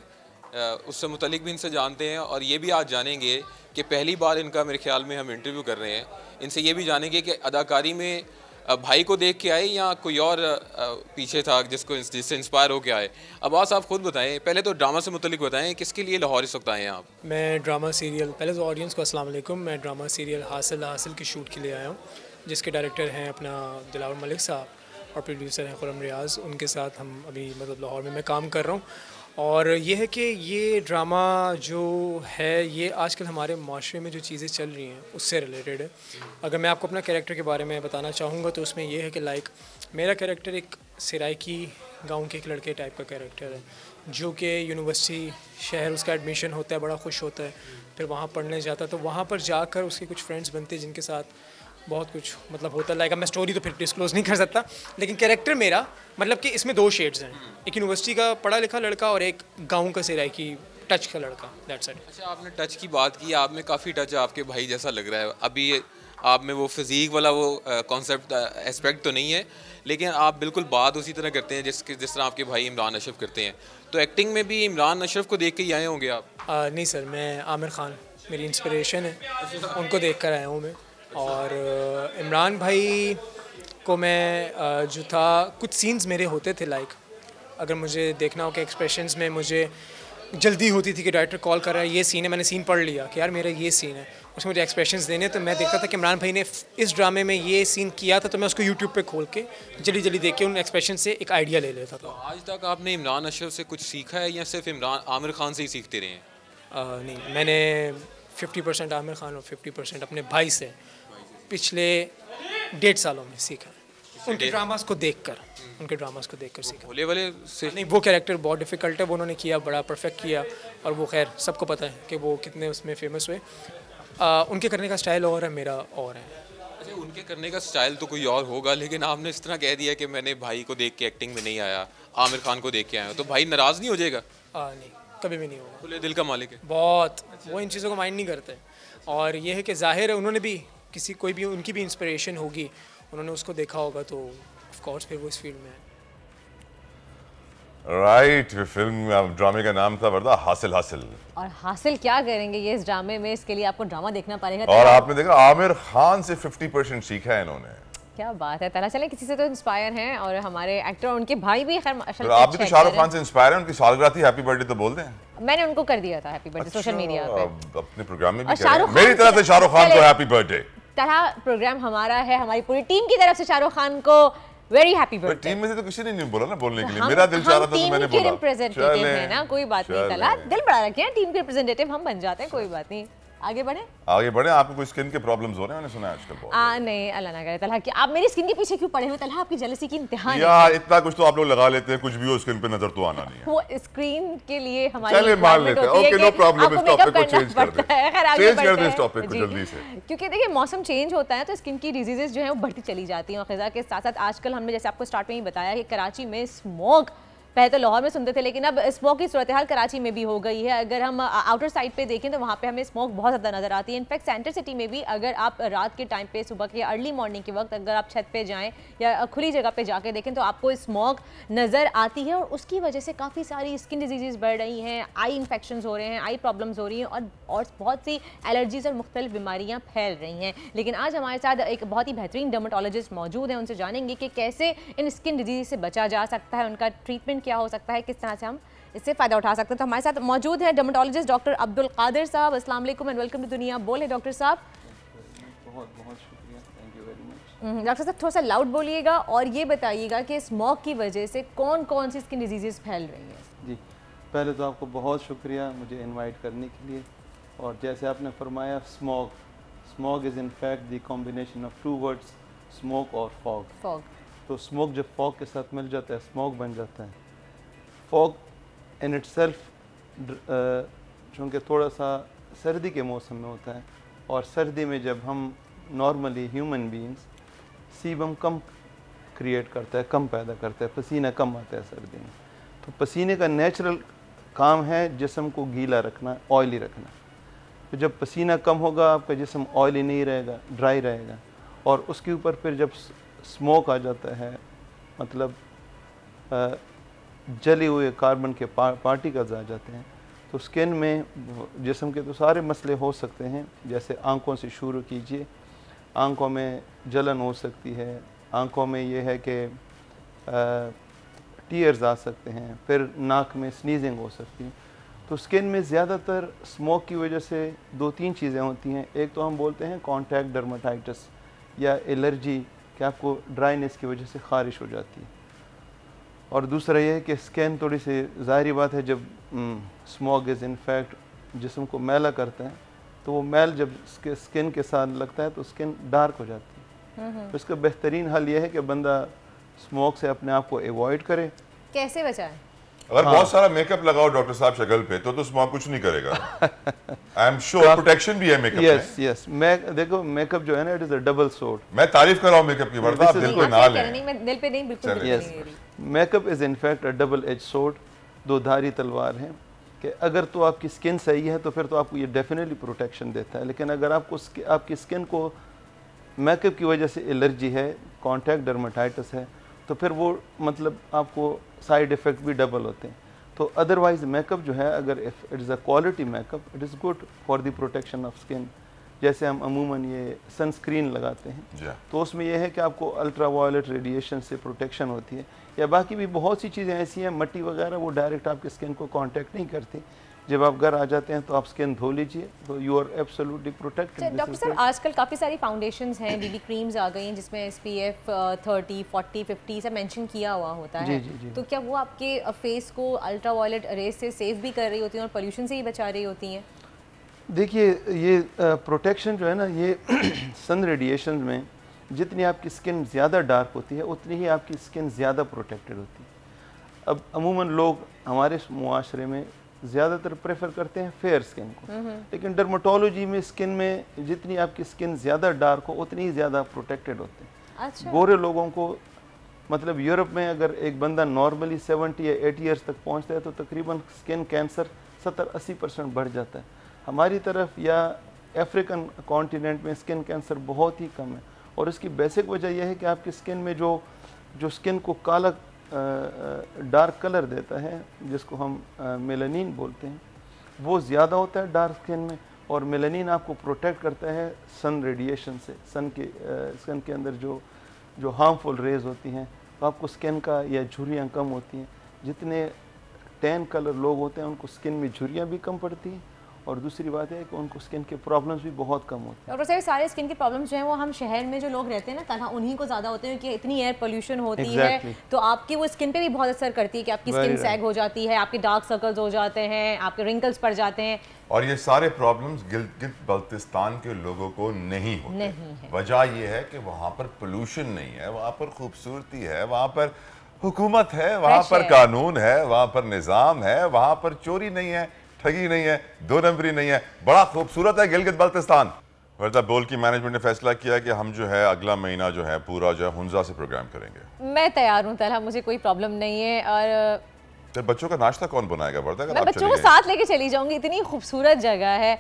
उससे मुतल्लिक भी इनसे जानते हैं, और ये भी आज जानेंगे कि पहली बार इनका मेरे ख्याल में हम इंटरव्यू कर रहे हैं। इनसे ये भी जानेंगे कि अदाकारी में भाई को देख के आए या कोई और पीछे था जिससे इंस्पायर हो के आए। अब्बास आप खुद बताएं, पहले तो ड्रामा से मुतल्लिक बताएं, किसके लिए लाहौर इस वक्त आए हैं आप? मैं ड्रामा सीरियल, पहले तो ऑडियंस को अस्सलाम वालेकुम, मैं ड्रामा सीरियल हासिल के शूट के लिए आया हूँ, जिसके डायरेक्टर हैं अपना दिलावर मलिक साहब और प्रोड्यूसर हैं खुरम रियाज़। उनके साथ हम अभी मतलब लाहौर में मैं काम कर रहा हूँ। और ये है कि ये ड्रामा जो है ये आजकल हमारे माशरे में जो चीज़ें चल रही हैं उससे रिलेटेड है। अगर मैं आपको अपना कैरेक्टर के बारे में बताना चाहूँगा तो उसमें ये है कि लाइक मेरा कैरेक्टर एक सराइकी गांव के एक लड़के टाइप का कैरेक्टर है, जो कि यूनिवर्सिटी शहर उसका एडमिशन होता है, बड़ा खुश होता है, फिर वहाँ पढ़ने जाता है, तो वहाँ पर जाकर उसके कुछ फ्रेंड्स बनते हैं जिनके साथ बहुत कुछ मतलब होता है। लाइक अब मैं स्टोरी तो फिर डिस्क्लोज नहीं कर सकता, लेकिन कैरेक्टर मेरा मतलब कि इसमें दो शेड्स हैं, एक यूनिवर्सिटी का पढ़ा लिखा लड़का और एक गांव का सराइकी टच का लड़का, दैट्स इट। अच्छा, आपने टच की बात की, आप में काफ़ी टच है, आपके भाई जैसा लग रहा है। अभी आप में वो फिज़ीक वाला वो कॉन्सेप्ट एस्पेक्ट तो नहीं है, लेकिन आप बिल्कुल बात उसी तरह करते हैं जिस तरह आपके भाई इमरान अशरफ करते हैं। तो एक्टिंग में भी इमरान अशरफ को देख के ही आए होंगे आप? नहीं सर, मैं आमिर खान मेरी इंस्पिरेशन है, उनको देख कर आया हूँ मैं। और इमरान भाई को मैं जो था कुछ सीन्स मेरे होते थे लाइक अगर मुझे देखना हो कि एक्सप्रेशंस में मुझे जल्दी होती थी कि डायरेक्टर कॉल कर रहा है, ये सीन है, मैंने सीन पढ़ लिया कि यार मेरा ये सीन है, उसमें मुझे एक्सप्रेशंस देने, तो मैं देखता था कि इमरान भाई ने इस ड्रामे में ये सीन किया था, तो मैं उसको यूट्यूब पे खोल के जल्दी जल्दी देख के उन एक्सप्रेशन से एक आइडिया ले लेता था। आज तक आपने इमरान अशरफ से कुछ सीखा है या सिर्फ इमरान आमिर खान से ही सीखते रहे हैं? नहीं, मैंने 50% आमिर खान और 50% अपने भाई से पिछले 1.5 सालों में सीखा है, उनके ड्रामास को देखकर सीखा। भोले वाले से नहीं, वो कैरेक्टर बहुत डिफ़िकल्ट है, वो उन्होंने किया, बड़ा परफेक्ट किया, और वो खैर सबको पता है कि वो कितने उसमें फेमस हुए। उनके करने का स्टाइल और है, मेरा और है। अच्छा, उनके करने का स्टाइल तो कोई और होगा, लेकिन आपने इस तरह कह दिया कि मैंने भाई को देख के एक्टिंग में नहीं आया, आमिर खान को देख के आया, तो भाई नाराज़ नहीं हो जाएगा? नहीं, कभी भी नहीं होगा। खुले दिल का मालिक है बहुत। वो इन चीज़ों को माइंड नहीं करते, और ये है कि जाहिर है उन्होंने भी कोई भी उनकी भी इंस्पिरेशन होगी, उन्होंने उसको देखा होगा, तो ऑफ कोर्स फिर वो इस फील्ड में है। राइट, फिल्म ड्रामे का नाम था वर्दा हासिल हासिल। और हासिल क्या करेंगे ये इस ड्रामे में, इसके लिए आपको ड्रामा देखना पड़ेगा। और आपने देखा आमिर खान से 50% सीखा है इन्होंने। क्या बात है, तला चले किसी से तो इंस्पायर हैं, और हमारे एक्टर उनके भाई भी खैर तो आप भी तो शाहरुख खान से इंस्पायर हैं, उनकी सालगिरह थी, हैप्पी बर्थडे तो बोल दें। मैंने उनको कर दिया था हैप्पी बर्थडे सोशल मीडिया पे, अपने प्रोग्राम में भी मेरी तरफ से शाहरुख खान को हैप्पी बर्थडे। तरह प्रोग्राम हमारा है, हमारी पूरी टीम की तरफ से शाहरुख खान को वेरी हैप्पी बर्थडे। टीम में से तो किसी ने नहीं बोला ना बोलने के लिए, मेरा दिल चाह रहा था तो मैंने बोला। रिप्रेजेंटेटिव है ना, कोई बात नहीं, तला दिल बड़ा रखे हैं, टीम के रिप्रेजेंटेटिव हम बन जाते हैं, कोई बात नहीं। आगे बढ़े। आपको कोई स्किन के प्रॉब्लम्स हो रहे हैं, मैंने सुना है आजकल बहुत। नहीं, अल्लाह ना करे तलहा कि आप मेरी स्किन के पीछे क्यों पड़े हुए तलहा, आपकी जेलसी की इंतहा है यार। इतना कुछ तो आप लोग लगा लेते हैं, कुछ भी हो स्किन पे नजर तो आना नहीं है। वो स्क्रीन के लिए हमारी चले मान लेते हैं, ओके नो प्रॉब्लम, इस टॉपिक को चेंज कर दें, चेंज कर दें इस टॉपिक को जल्दी से, क्योंकि देखिए मौसम चेंज होता है तो स्किन की डिजीजेस जो है वो बढ़ती चली जाती हैं, और ग़िज़ा के साथ साथ आजकल हमने जैसे आपको स्टार्ट में ही बताया कि कराची में स्मोक, पहले तो लाहौर में सुनते थे, लेकिन अब स्मोक की सूरत हाल कराची में भी हो गई है। अगर हम आउटर साइड पे देखें तो वहाँ पे हमें स्मोक बहुत ज़्यादा नज़र आती है। इनफैक्ट सेंटर सिटी में भी अगर आप रात के टाइम पे, सुबह के अर्ली मॉर्निंग के वक्त अगर आप छत पे जाएं या खुली जगह पे जाके देखें तो आपको स्मोक नज़र आती है, और उसकी वजह से काफ़ी सारी स्किन डिजीज़ बढ़ रही हैं, आई इन्फेक्शंस हो रहे हैं, आई प्रॉब्लम्स हो रही हैं, और बहुत सी एलर्जीज़ और मुख्तलिफ बीमारियाँ फैल रही हैं। लेकिन आज हमारे साथ एक बहुत ही बेहतरीन डर्मेटोलॉजिस्ट मौजूद हैं, उनसे जानेंगे कि कैसे इन स्किन डिजीज़ से बचा जा सकता है, उनका ट्रीटमेंट क्या हो सकता है, किस से हम इससे फ़ायदा उठा सकते हैं। तो हमारे साथ मौजूद है डर्मेटोलॉजिस्ट डॉक्टर अब्दुल कादिर साहब। अस्सलाम वालेकुम एंड वेलकम टू दुनिया बोले। डॉक्टर साहब बहुत बहुत शुक्रिया, thank you very much. Doctor साहब थोड़ा सा लाउड बोलिएगा और ये बताइएगा कि स्मोक की वजह से कौन कौन सी स्किन डिजीज़ फैल रही हैं। जी, पहले तो आपको बहुत शुक्रिया मुझे इनवाइट करने के लिए, और जैसे आपने फरमाया smoke is in fact the combination of two words, smoke और फॉग। तो स्मोक जब फॉग के साथ मिल जाता है स्मोक बन जाता है। फॉग इन इटसेल्फ चूँकि थोड़ा सा सर्दी के मौसम में होता है, और सर्दी में जब हम नॉर्मली ह्यूमन बीइंग्स सीबम कम क्रिएट करता है, कम पैदा करता है, पसीना कम आता है सर्दी में, तो पसीने का नेचुरल काम है जिस्म को गीला रखना, ऑयली रखना। तो जब पसीना कम होगा आपका जिस्म ऑयली नहीं रहेगा, ड्राई रहेगा, और उसके ऊपर फिर जब स्मोक आ जाता है, मतलब जले हुए कार्बन के पार्टिकल्स आ जाते हैं, तो स्किन में जिस्म के तो सारे मसले हो सकते हैं। जैसे आंखों से शुरू कीजिए, आंखों में जलन हो सकती है, आंखों में ये है कि टीयर्स आ सकते हैं, फिर नाक में स्नीजिंग हो सकती है। तो स्किन में ज़्यादातर स्मोक की वजह से 2-3 चीज़ें होती हैं। एक तो हम बोलते हैं कॉन्टैक्ट डर्मेटाइटिस या एलर्जी, कि आपको ड्राइनेस की वजह से ख़ारिश हो जाती है, और दूसरा ये है कि स्किन थोड़ी सी, ज़ाहिर बात है जब स्मोक इज़ इनफैक्ट जिस्म को मैला करता है, तो वो मैल जब स्किन के साथ लगता है तो स्किन डार्क हो जाती है। तो इसका बेहतरीन हल ये है कि बंदा स्मोक से अपने आप को अवॉइड करे। कैसे बचाएं? अगर बहुत सारा मेकअप लगाओ डॉक्टर साहब शक्ल पे तो स्मोक कुछ नहीं करेगा। आई एम श्योर प्रोटेक्शन भी है मेकअप में। यस, देखो मेकअप जो है ना, it is a double sword. मैं तारीफ कर रहा हूं मेकअप की, वरना आप दिल को ना लें। नहीं, मैं दिल पे नहीं, बिल्कुल नहीं। Makeup is in fact a double edge sword, दो धारी तलवार है, कि अगर तो आपकी स्किन सही है तो फिर तो आपको ये डेफिनेटली प्रोटेक्शन देता है, लेकिन अगर आपको आपकी स्किन को मेकअप की वजह से एलर्जी है, कॉन्टैक्ट डर्मेटाइटिस है, तो फिर वो मतलब आपको साइड इफ़ेक्ट भी डबल होते हैं। तो अदरवाइज मेकअप जो है, अगर it is a quality makeup, it is good for the protection of skin. जैसे हम अमूमन ये सनस्क्रीन लगाते हैं, तो उसमें यह है कि आपको अल्ट्रा वायलेट रेडिएशन से प्रोटेक्शन होती है। या बाकी भी बहुत सी चीज़ें ऐसी हैं, मट्टी वगैरह वो डायरेक्ट आपके स्किन को कांटेक्ट नहीं करती। जब आप घर आ जाते हैं तो आप स्किन धो लीजिए, तो you are absolutely protected. Doctor साहब आजकल काफ़ी सारी फाउंडेशंस हैं, बीबी क्रीम्स आ गई हैं जिसमें SPF 30, 40, 50 सब मेंशन किया हुआ होता है। जी। तो क्या वो आपके फेस को अल्ट्रा वायलेट रेज से सेफ भी कर रही होती हैं और पोल्यूशन से ही बचा रही होती हैं? देखिए ये प्रोटेक्शन जो है ना, ये सन रेडिएशन में जितनी आपकी स्किन ज़्यादा डार्क होती है उतनी ही आपकी स्किन ज़्यादा प्रोटेक्टेड होती है। अब अमूमन लोग हमारे मुआशरे में ज़्यादातर प्रेफर करते हैं फेयर स्किन को, लेकिन डर्मेटोलॉजी में स्किन में जितनी आपकी स्किन ज़्यादा डार्क हो उतनी ही ज़्यादा प्रोटेक्टेड होते हैं। अच्छा। गोरे लोगों को, मतलब यूरोप में अगर एक बंदा नॉर्मली 70 या 80 ईयर्स तक पहुंचता है तो तकरीबन स्किन कैंसर 70-80% बढ़ जाता है। हमारी तरफ या अफ्रीकन कॉन्टिनेंट में स्किन कैंसर बहुत ही कम है, और इसकी बेसिक वजह यह है कि आपकी स्किन में जो स्किन को काला डार्क कलर देता है, जिसको हम मेलानिन बोलते हैं, वो ज़्यादा होता है डार्क स्किन में, और मेलानिन आपको प्रोटेक्ट करता है सन रेडिएशन से। सन के अंदर जो हार्मफुल रेज होती हैं, तो आपको स्किन का या झुर्रियाँ कम होती हैं। जितने टैन कलर लोग होते हैं उनको स्किन में झुर्रियाँ भी कम पड़ती हैं, और दूसरी बात है कि उनको स्किन के प्रॉब्लम्स भी बहुत कम होते हैं। डॉक्टर साहब सारे स्किन के प्रॉब्लम्स जो हैं वो हम शहर में जो लोग रहते हैं ना तनहा उन्हीं को ज़्यादा होते हैं, क्योंकि इतनी एयर पोल्यूशन होती है, तो आपकी वो स्किन पे भी बहुत असर करती है कि आपकी स्किन सैग हो जाती है, आपके डार्क सर्कल्स हो जाते हैं, आपके रिंकल्स पड़ जाते हैं। और ये सारे प्रॉब्लम्स गिलगित बल्तिस्तान के लोगों को नहीं होते। वजह ये है कि वहाँ पर पोल्यूशन नहीं है, वहाँ पर खूबसूरती है, वहाँ पर हुकूमत है, वहाँ पर कानून है, वहाँ पर निज़ाम है, वहाँ पर चोरी नहीं है, ठगी नहीं है, 2 नंबरी नहीं है। बड़ा खूबसूरत है गिलगित बल्तिस्तान। वर्दा बोल की मैनेजमेंट ने फैसला किया कि हम जो है अगला महीना जो है पूरा जो है हुंजा से प्रोग्राम करेंगे। मैं तैयार हूँ तलहा, मुझे कोई प्रॉब्लम नहीं है। और तो बच्चों का नाश्ता कौन बनाएगा वर्दा? मैं बच्चों को साथ लेके चली जाऊंगी, इतनी खूबसूरत जगह है,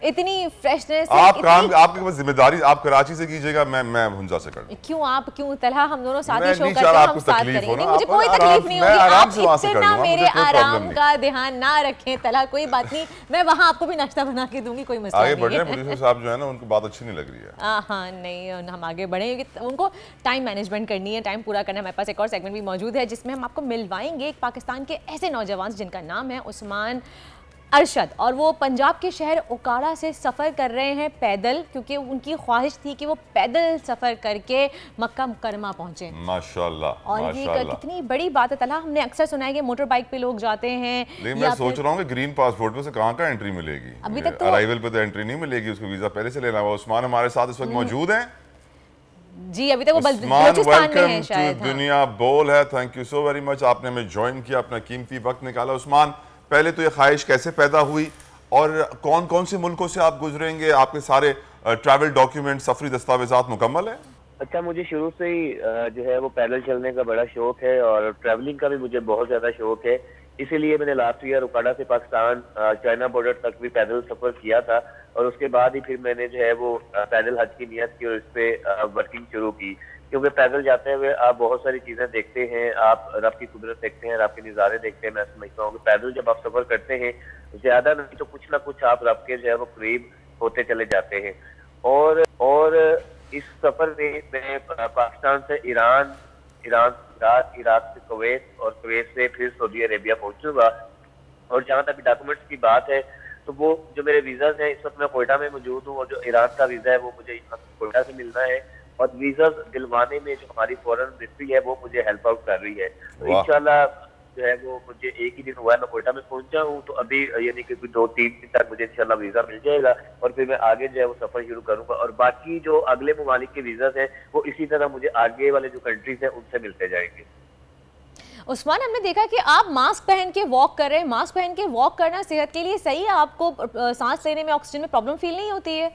इतनी फ्रेशनेस। आप काम आपके पास जिम्मेदारी आप कराची से कीजिएगा, मैं हुंजा से कर दूं। क्यों तलहा, हम दोनों साथ ही शो करते हैं, हम साथ करेंगे। मुझे कोई तकलीफ नहीं होगी, आप इतना मेरे आराम का ध्यान ना रखें तलहा, कोई बात नहीं, मैं वहाँ आपको भी नाश्ता बना के दूंगी, कोई मसला नहीं है। आगे बढ़ रहे हैं प्रोड्यूसर साहब जो है ना, उनको बात अच्छी नहीं लग रही है। हाँ नहीं, हम आगे बढ़े, उनको टाइम मैनेजमेंट करनी है, टाइम पूरा करना है। हमारे पास एक और सेगमेंट भी मौजूद है जिसमें हम आपको मिलवाएंगे एक पाकिस्तान के ऐसे नौजवान जिनका नाम है उस्मान अरशद, और वो पंजाब के शहर ओकाड़ा से सफ़र कर रहे हैं पैदल, क्योंकि उनकी ख्वाहिश थी कि वो पैदल सफ़र करके मक्का मुकरमा पहुँचे। माशाल्लाह। और ये कितनी बड़ी बात है तलहा, हमने अक्सर सुना है कि मोटर बाइक पे लोग जाते हैं। लेकिन मैं सोच रहा हूँ कि ग्रीन पासपोर्ट में से कहाँ का एंट्री मिलेगी? अभी तक तो अराइवल पे तो एंट्री नहीं मिलेगी, उसको वीज़ा पहले से लेना होगा। उस्मान हमारे साथ इस वक्त मौजूद हैं जी, अभी तक वो बलूचिस्तान में हैं शायद। दुनिया बोल है, thank you so very much, आपने हमें ज्वाइन किया, अपना कीमती वक्त निकाला। उस्मान, पहले तो ये ख्वाहिश कैसे पैदा हुई और कौन कौन से मुल्कों से आप गुजरेंगे? आपके सारे ट्रैवल डॉक्यूमेंट, सफरी दस्तावेजात मुकम्मल है? अच्छा, मुझे शुरू से ही जो है वो पैदल चलने का बड़ा शौक है और ट्रैवलिंग का भी मुझे बहुत ज़्यादा शौक है। इसीलिए मैंने लास्ट ईयर ओकाड़ा से पाकिस्तान चाइना बॉर्डर तक भी पैदल सफ़र किया था, और उसके बाद ही फिर मैंने जो है वो पैदल हज की नियत की और इस पर वर्किंग शुरू की। क्योंकि पैदल जाते हुए आप बहुत सारी चीज़ें देखते हैं, आप रब की कुदरत देखते हैं, रब के नज़ारे देखते हैं। मैं समझता हूँ कि पैदल जब आप सफ़र करते हैं ज़्यादा नहीं तो कुछ ना कुछ आप रब के जो है वो करीब होते चले जाते हैं। और इस सफ़र में मैं पाकिस्तान से ईरान से इराक से कुवैत और कुवैत से फिर सऊदी अरेबिया पहुँचूंगा। और जहाँ तक डॉक्यूमेंट्स की बात है तो वो जो मेरे वीज़ाज हैं, इस वक्त मैं कोयटा में मौजूद हूँ, और जो ईरान का वीज़ा है वो मुझे यहाँ कोयटा से मिलना है, और वीजा दिलवाने में जो हमारी फॉरेन मिनिस्ट्री है वो मुझे हेल्प आउट कर रही है। तो इंशाल्लाह जो है वो मुझे एक ही दिन हुआ है मैं कोयटा में पहुंचा हूँ, तो अभी यानी कि 2-3 दिन तक मुझे इंशाल्लाह वीजा मिल जाएगा, और फिर मैं आगे जो है वो सफर शुरू करूंगा। और बाकी जो अगले ममालिक के वीजा हैं वो इसी तरह मुझे आगे वाले जो कंट्रीज हैं उनसे मिलते जाएंगे। उस्मान, हमने देखा कि आप मास्क पहन के वॉक कर रहे हैं। मास्क पहन के वॉक करना सेहत के लिए सही है? आपको सांस लेने में, ऑक्सीजन में प्रॉब्लम फील नहीं होती है?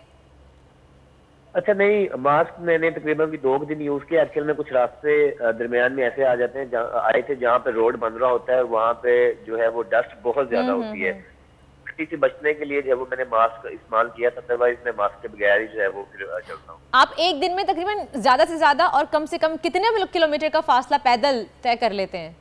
अच्छा नहीं, मास्क मैंने तकरीबन भी 2 दिन यूज किया। एक्चुअल में कुछ रास्ते दरमियान में ऐसे आ जाते हैं आए थे जहाँ पे रोड बन रहा होता है, वहाँ पे जो है वो डस्ट बहुत ज्यादा होती है। मिट्टी से बचने के लिए जो है वो मैंने मास्क इस्तेमाल किया था, अदरवाइज मैं मास्क के बगैर ही जो है वो फिर चलता हूँ। आप एक दिन में तकरीबन ज्यादा से ज्यादा और कम से कम कितने किलोमीटर का फासला पैदल तय कर लेते हैं?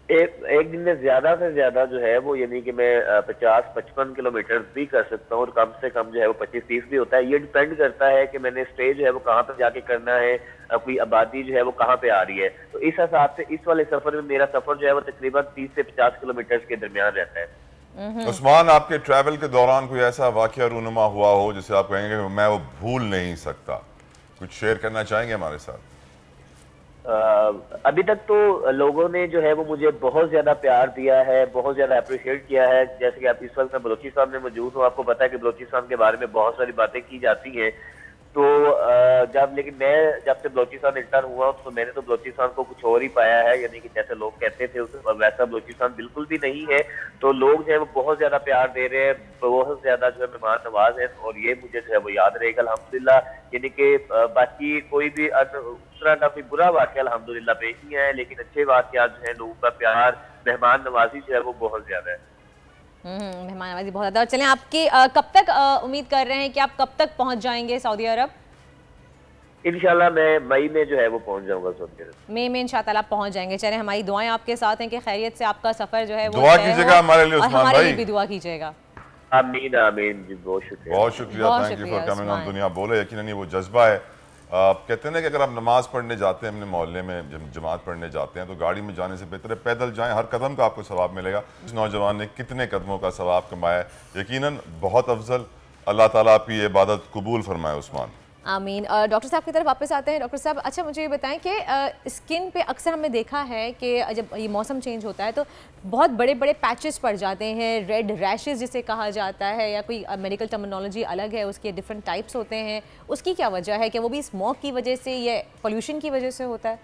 एक दिन में ज्यादा से ज्यादा जो है वो यानी कि मैं 50-55 किलोमीटर भी कर सकता हूँ, और कम से कम जो है वो 25-30 भी होता है। ये डिपेंड करता है कि मैंने स्टे जो है वो कहाँ पे जाके करना है, कोई आबादी जो है वो कहाँ पे आ रही है। तो इस हिसाब से इस वाले सफर में मेरा सफर जो है वो तकरीबन 30 से 50 किलोमीटर के दरमियान रहता है। उस्मान, आपके ट्रैवल के दौरान कोई ऐसा वाकया रूनुमा हुआ हो जिसे आप कहेंगे मैं वो भूल नहीं सकता, कुछ शेयर करना चाहेंगे हमारे साथ? अभी तक तो लोगों ने जो है वो मुझे बहुत ज्यादा प्यार दिया है, बहुत ज्यादा अप्रिशिएट किया है। जैसे कि आप इस वक्त मैं बलोचिस्तान में मौजूद हूँ, आपको पता है कि बलोचिस्तान के बारे में बहुत सारी बातें की जाती हैं। तो लेकिन मैं जब से बलोचिस्तान इंटर हुआ तो मैंने तो बलोचिस्तान को कुछ और ही पाया है, यानी कि जैसे लोग कहते थे वैसा बलोचिस्तान बिल्कुल भी नहीं है। तो लोग जो है वो बहुत ज्यादा प्यार दे रहे हैं, बहुत ज्यादा जो है मेहमान नवाज है, और ये मुझे जो है वो याद रहेगा अल्हम्दुलिल्लाह। यानी कि बाकी कोई भी उस तरह का कोई बुरा वाक़या अल्हम्दुलिल्लाह पेश नहीं आया, लेकिन अच्छे वाक़यात जो है, लोगों का प्यार, मेहमान नवाजी जो है वो बहुत ज्यादा है। मेहमान नवाजी बहुत ज़्यादा। और चलें, आपकी कब तक उम्मीद कर रहे हैं कि आप कब तक पहुंच जाएंगे सऊदी अरब? इंशाल्लाह मैं मई में जो है वो पहुंच जाऊंगा सऊदी अरब। मई में इंशाल्लाह आप पहुंच जाएंगे। चलें, हमारी दुआएं आपके साथ हैं कि खैरियत से आपका सफ़र जो है वो दुआ कीजिएगा हमारे लिए, उस्मान हमारे भाई लिए भी दुआ कीजिएगा। आमीन आमीन जी, बहुत शुक्रिया। बहुत शुक्रिया, thank you for coming on दुनिया बोले। यकीनन वो जज्बा है। कहते हैं ना कि अगर आप नमाज पढ़ने जाते हैं अपने मोहल्ले में, जब जमात पढ़ने जाते हैं, तो गाड़ी में जाने से बेहतर है पैदल जाएं, हर कदम का आपको सवाब मिलेगा। इस नौजवान ने कितने कदमों का सवाब कमाया, यकीनन बहुत अफजल। अल्लाह ताला आपकी ये इबादत कबूल फरमाए उस्मान। आमीन। डॉक्टर साहब की तरफ वापस आते हैं। डॉक्टर साहब, अच्छा मुझे ये बताएं कि स्किन पे अक्सर हमने देखा है कि जब ये मौसम चेंज होता है तो बहुत बड़े बड़े पैचेस पड़ जाते हैं, रेड रैशेस जिसे कहा जाता है, या कोई मेडिकल टर्मिनोलॉजी अलग है, उसके डिफरेंट टाइप्स होते हैं। उसकी क्या वजह है? कि वो भी स्मोक की वजह से या पोल्यूशन की वजह से होता है?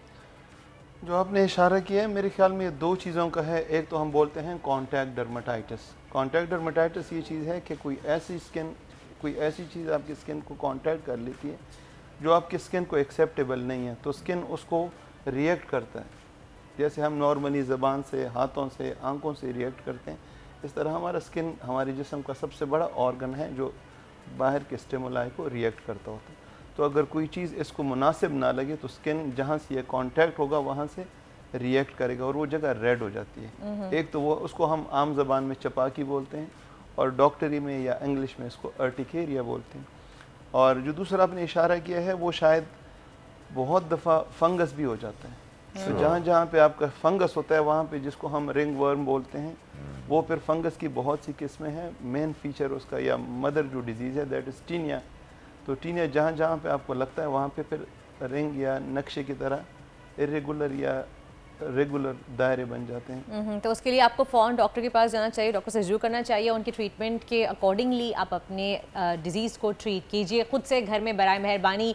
जो आपने इशारा किया है, मेरे ख्याल में ये दो चीज़ों का है। एक तो हम बोलते हैं कॉन्टैक्ट डर्माटाइटिस। कॉन्टैक्ट डर्माटाइटिस ये चीज़ है कि कोई ऐसी चीज़ आपकी स्किन को कांटेक्ट कर लेती है जो आपकी स्किन को एक्सेप्टेबल नहीं है, तो स्किन उसको रिएक्ट करता है। जैसे हम नॉर्मली ज़बान से, हाथों से, आंखों से रिएक्ट करते हैं, इस तरह हमारा स्किन हमारे जिस्म का सबसे बड़ा ऑर्गन है जो बाहर के स्टिमुलाई को रिएक्ट करता होता है। तो अगर कोई चीज़ इसको मुनासिब ना लगे तो स्किन जहाँ से ये कांटेक्ट होगा वहाँ से रिएक्ट करेगा और वो जगह रेड हो जाती है। एक तो वो उसको हम आम ज़बान में चपाकी बोलते हैं, और डॉक्टरी में या इंग्लिश में इसको अर्टिकेरिया बोलते हैं। और जो दूसरा आपने इशारा किया है वो शायद बहुत दफ़ा फंगस भी हो जाता है। तो जहाँ जहाँ पे आपका फंगस होता है वहाँ पे, जिसको हम रिंग वर्म बोलते हैं, वो फिर फंगस की बहुत सी किस्में हैं। मेन फीचर उसका या मदर जो डिजीज़ है दैट इज़ टीनिया। तो टीनिया जहाँ जहाँ पे आपको लगता है वहाँ पे फिर रिंग या नक्शे की तरह इरेगुलर या रेगुलर दायरे बन जाते हैं। तो उसके लिए आपको फ़ौरन डॉक्टर के पास जाना चाहिए, डॉक्टर से रुजू करना चाहिए। उनकी ट्रीटमेंट के अकॉर्डिंगली आप अपने डिजीज़ को ट्रीट कीजिए। खुद से घर में बराए मेहरबानी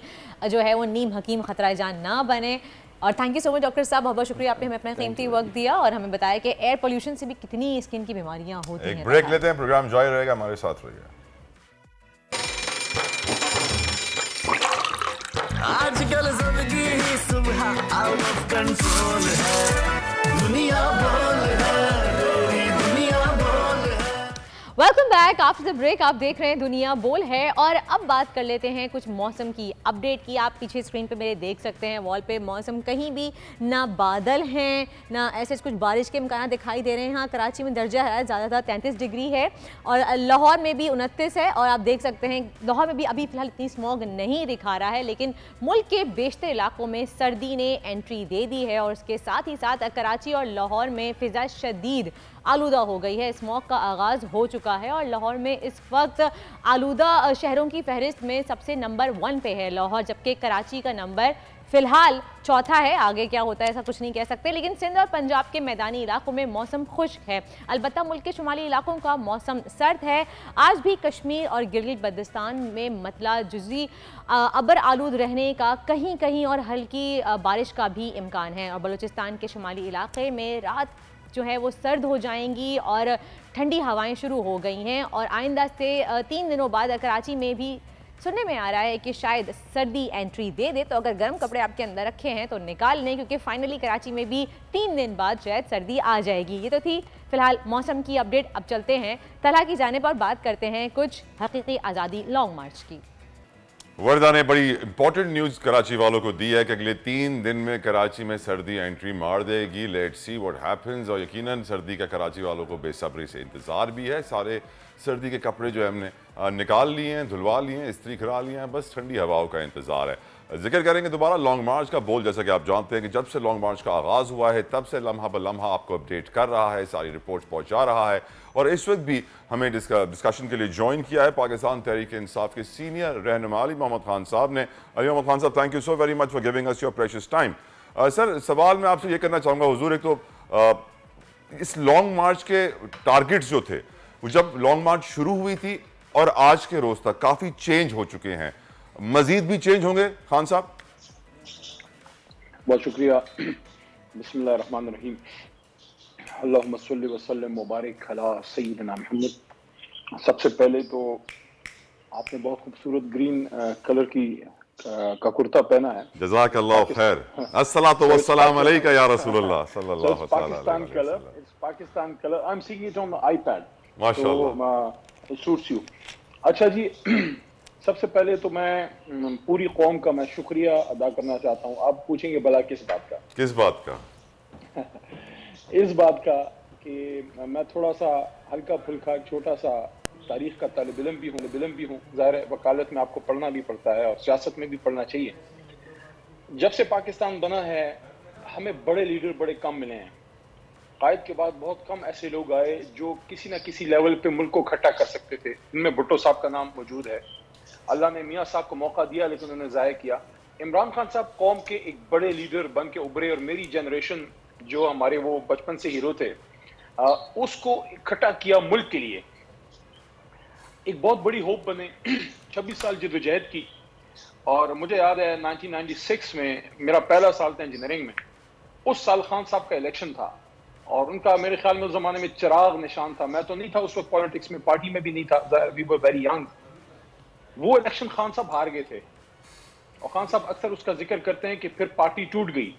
जो है वो नीम हकीम ख़तरा जान ना बने। और thank you so much doctor साहब, बहुत बहुत शुक्रिया, आपने हमें अपना कीमती वक्त दिया और हमें बताया कि एयर पोल्यूशन से भी कितनी स्किन की बीमारियाँ होती हैं। एक ब्रेक लेते हैं, प्रोग्राम जारी रहेगा, हमारे साथ रहिए। आजकल जिंदगी ही सुबह आउट ऑफ कंट्रोल है, दुनिया बोल है, तेरी दुनिया बोल है। Welcome back after the break. आप देख रहे हैं दुनिया बोल है और अब बात कर लेते हैं कुछ मौसम की अपडेट की। आप पीछे स्क्रीन पे मेरे देख सकते हैं वॉल पे मौसम, कहीं भी ना बादल हैं ना ऐसे कुछ बारिश के इम्कान दिखाई दे रहे हैं। हाँ, कराची में दर्जा हरारत ज़्यादा 33 डिग्री है और लाहौर में भी 29 है। और आप देख सकते हैं लाहौर में भी अभी फ़िलहाल इतनी स्मॉग नहीं दिखा रहा है, लेकिन मुल्क के बेशतर इलाकों में सर्दी ने एंट्री दे दी है और उसके साथ ही साथ कराची और लाहौर में फ़िज़ा शदीद आलूदा हो गई है। स्मॉग का आगाज़ हो चुका है और लाहौर में इस वक्त आलूदा शहरों की फहरिस्त में सबसे नंबर 1 पे है लाहौर, जबकि कराची का नंबर फ़िलहाल चौथा है। आगे क्या होता है ऐसा कुछ नहीं कह सकते, लेकिन सिंध और पंजाब के मैदानी इलाकों में मौसम खुश्क है। अलबत्ता मुल्क के शुमाली इलाकों का मौसम सर्द है। आज भी कश्मीर और गिलगित बल्तिस्तान में मतला जुज़ी अबर आलूद रहने का, कहीं कहीं और हल्की बारिश का भी इम्कान है। और बलूचिस्तान के शुमाली इलाके में रात जो है वो सर्द हो जाएंगी और ठंडी हवाएं शुरू हो गई हैं। और आइंदा से 3 दिनों बाद कराची में भी सुनने में आ रहा है कि शायद सर्दी एंट्री दे दे। तो अगर गर्म कपड़े आपके अंदर रखे हैं तो निकाल लें, क्योंकि फाइनली कराची में भी 3 दिन बाद शायद सर्दी आ जाएगी। ये तो थी फिलहाल मौसम की अपडेट। अब चलते हैं तलहा की जानिब और बात करते हैं कुछ हकीकी आज़ादी लॉन्ग मार्च की। वर्दा ने बड़ी इंपॉर्टेंट न्यूज़ कराची वालों को दी है कि अगले 3 दिन में कराची में सर्दी एंट्री मार देगी। Let's see what happens. और यकीनन सर्दी का कराची वालों को बेसब्री से इंतज़ार भी है। सारे सर्दी के कपड़े जो है हमने निकाल लिए हैं, धुलवा लिए हैं, इस्त्री करा लिए हैं, बस ठंडी हवाओं का इंतज़ार है। जिक्र करेंगे दोबारा लॉन्ग मार्च का। बोल जैसा कि आप जानते हैं कि जब से लॉन्ग मार्च का आगाज़ हुआ है तब से लम्हा ब लम्हा आपको अपडेट कर रहा है, सारी रिपोर्ट्स पहुँचा रहा है। और इस वक्त भी हमें डिस्कशन के लिए ज्वाइन किया है पाकिस्तान तहरीक इंसाफ के सीनियर रहनुमा अली मोहम्मद खान साहब ने। अली मोहम्मद खान साहब, thank you so very much for giving us your precious time. Sir, सवाल मैं आपसे ये करना चाहूँगा हुजूर, एक तो इस लॉन्ग मार्च के टारगेट्स जो थे वो जब लॉन्ग मार्च शुरू हुई थी और आज के रोज़ तक काफ़ी चेंज हो चुके हैं, मजीद भी चेंज होंगे खान साहब? बहुत शुक्रिया। बिस्मिल्लाहिर्रहमानिर्रहीम। अल्लाहुम्मा सल्लि व सल्लिम मुबारक अला सय्यिदिना मुहम्मद। सबसे पहले तो आपने बहुत खूबसूरत ग्रीन कलर का कुर्ता पहना है। जज़ाकल्लाह खैर। अस्सलातु वस्सलाम अलैका या रसूलल्लाह सल्लल्लाहु अलैहि वसल्लम। Pakistan colour. I am seeing it on the iPad. माशाअल्लाह। It suits you. अच्छा जी, सबसे पहले तो मैं पूरी कौम का मैं शुक्रिया अदा करना चाहता हूँ। आप पूछेंगे भला किस बात का? किस बात का? इस बात का कि मैं थोड़ा सा हल्का फुल्का छोटा सा तारीख का तालिब इल्म भी हूँ। ज़ाहिर वकालत में आपको पढ़ना भी पड़ता है और सियासत में भी पढ़ना चाहिए। जब से पाकिस्तान बना है हमें बड़े लीडर बड़े कम मिले हैं। कायद के बाद बहुत कम ऐसे लोग आए जो किसी न किसी लेवल पे मुल्क को इकट्ठा कर सकते थे। इनमें भुट्टो साहब का नाम मौजूद है। अल्लाह ने मियाँ साहब को मौका दिया लेकिन उन्होंने ज़ाया किया। इमरान खान साहब कौम के एक बड़े लीडर बन के उभरे और मेरी जनरेशन जो हमारे वो बचपन से हीरो थे उसको इकट्ठा किया मुल्क के लिए। एक बहुत बड़ी होप बने। 26 साल जद्दोजहद की। और मुझे याद है 1996 में मेरा पहला साल था इंजीनियरिंग में। उस साल खान साहब का इलेक्शन था और उनका मेरे ख्याल में उस जमाने में चिराग निशान था। मैं तो नहीं था उस वक्त पॉलिटिक्स में, पार्टी में भी नहीं था। We were very young. वो इलेक्शन खान साहब हार गए थे और खान साहब अक्सर उसका जिक्र करते हैं कि फिर पार्टी टूट गई।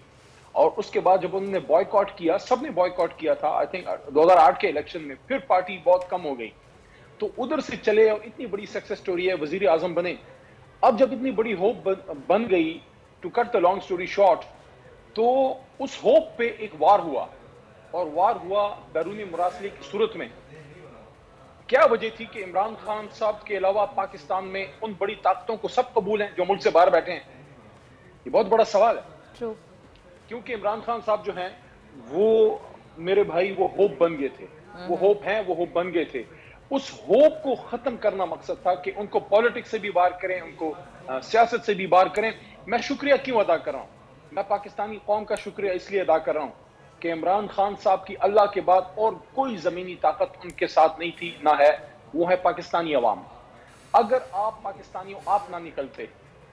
और उसके बाद जब उन्होंने बॉयकॉट किया, सबने बॉयकॉट किया था आई थिंक 2008 के इलेक्शन में, फिर पार्टी बहुत कम हो गई। तो उधर से चले और इतनी बड़ी सक्सेस स्टोरी है, वजीर आजम बने। अब जब इतनी बड़ी होप बन गई, to cut the long story short, तो उस होप पे एक वार हुआ और वार हुआ बैरूनी मुरासले की सूरत में। क्या वजह थी कि इमरान खान साहब के अलावा पाकिस्तान में उन बड़ी ताकतों को सब कबूल हैं जो मुल्क से बाहर बैठे हैं? ये बहुत बड़ा सवाल है। क्योंकि इमरान खान साहब जो हैं वो मेरे भाई वो होप बन गए थे। वो होप हैं, वो होप बन गए थे। उस होप को खत्म करना मकसद था कि उनको पॉलिटिक्स से भी बाहर करें, उनको सियासत से भी बाहर करें। मैं शुक्रिया क्यों अदा कर रहा हूँ? मैं पाकिस्तानी कौम का शुक्रिया इसलिए अदा कर रहा हूँ कि इमरान खान साहब की अल्लाह के बाद और कोई ज़मीनी ताकत उनके साथ नहीं थी, ना है। वो है पाकिस्तानी अवाम। अगर आप पाकिस्तानियों आप ना निकलते,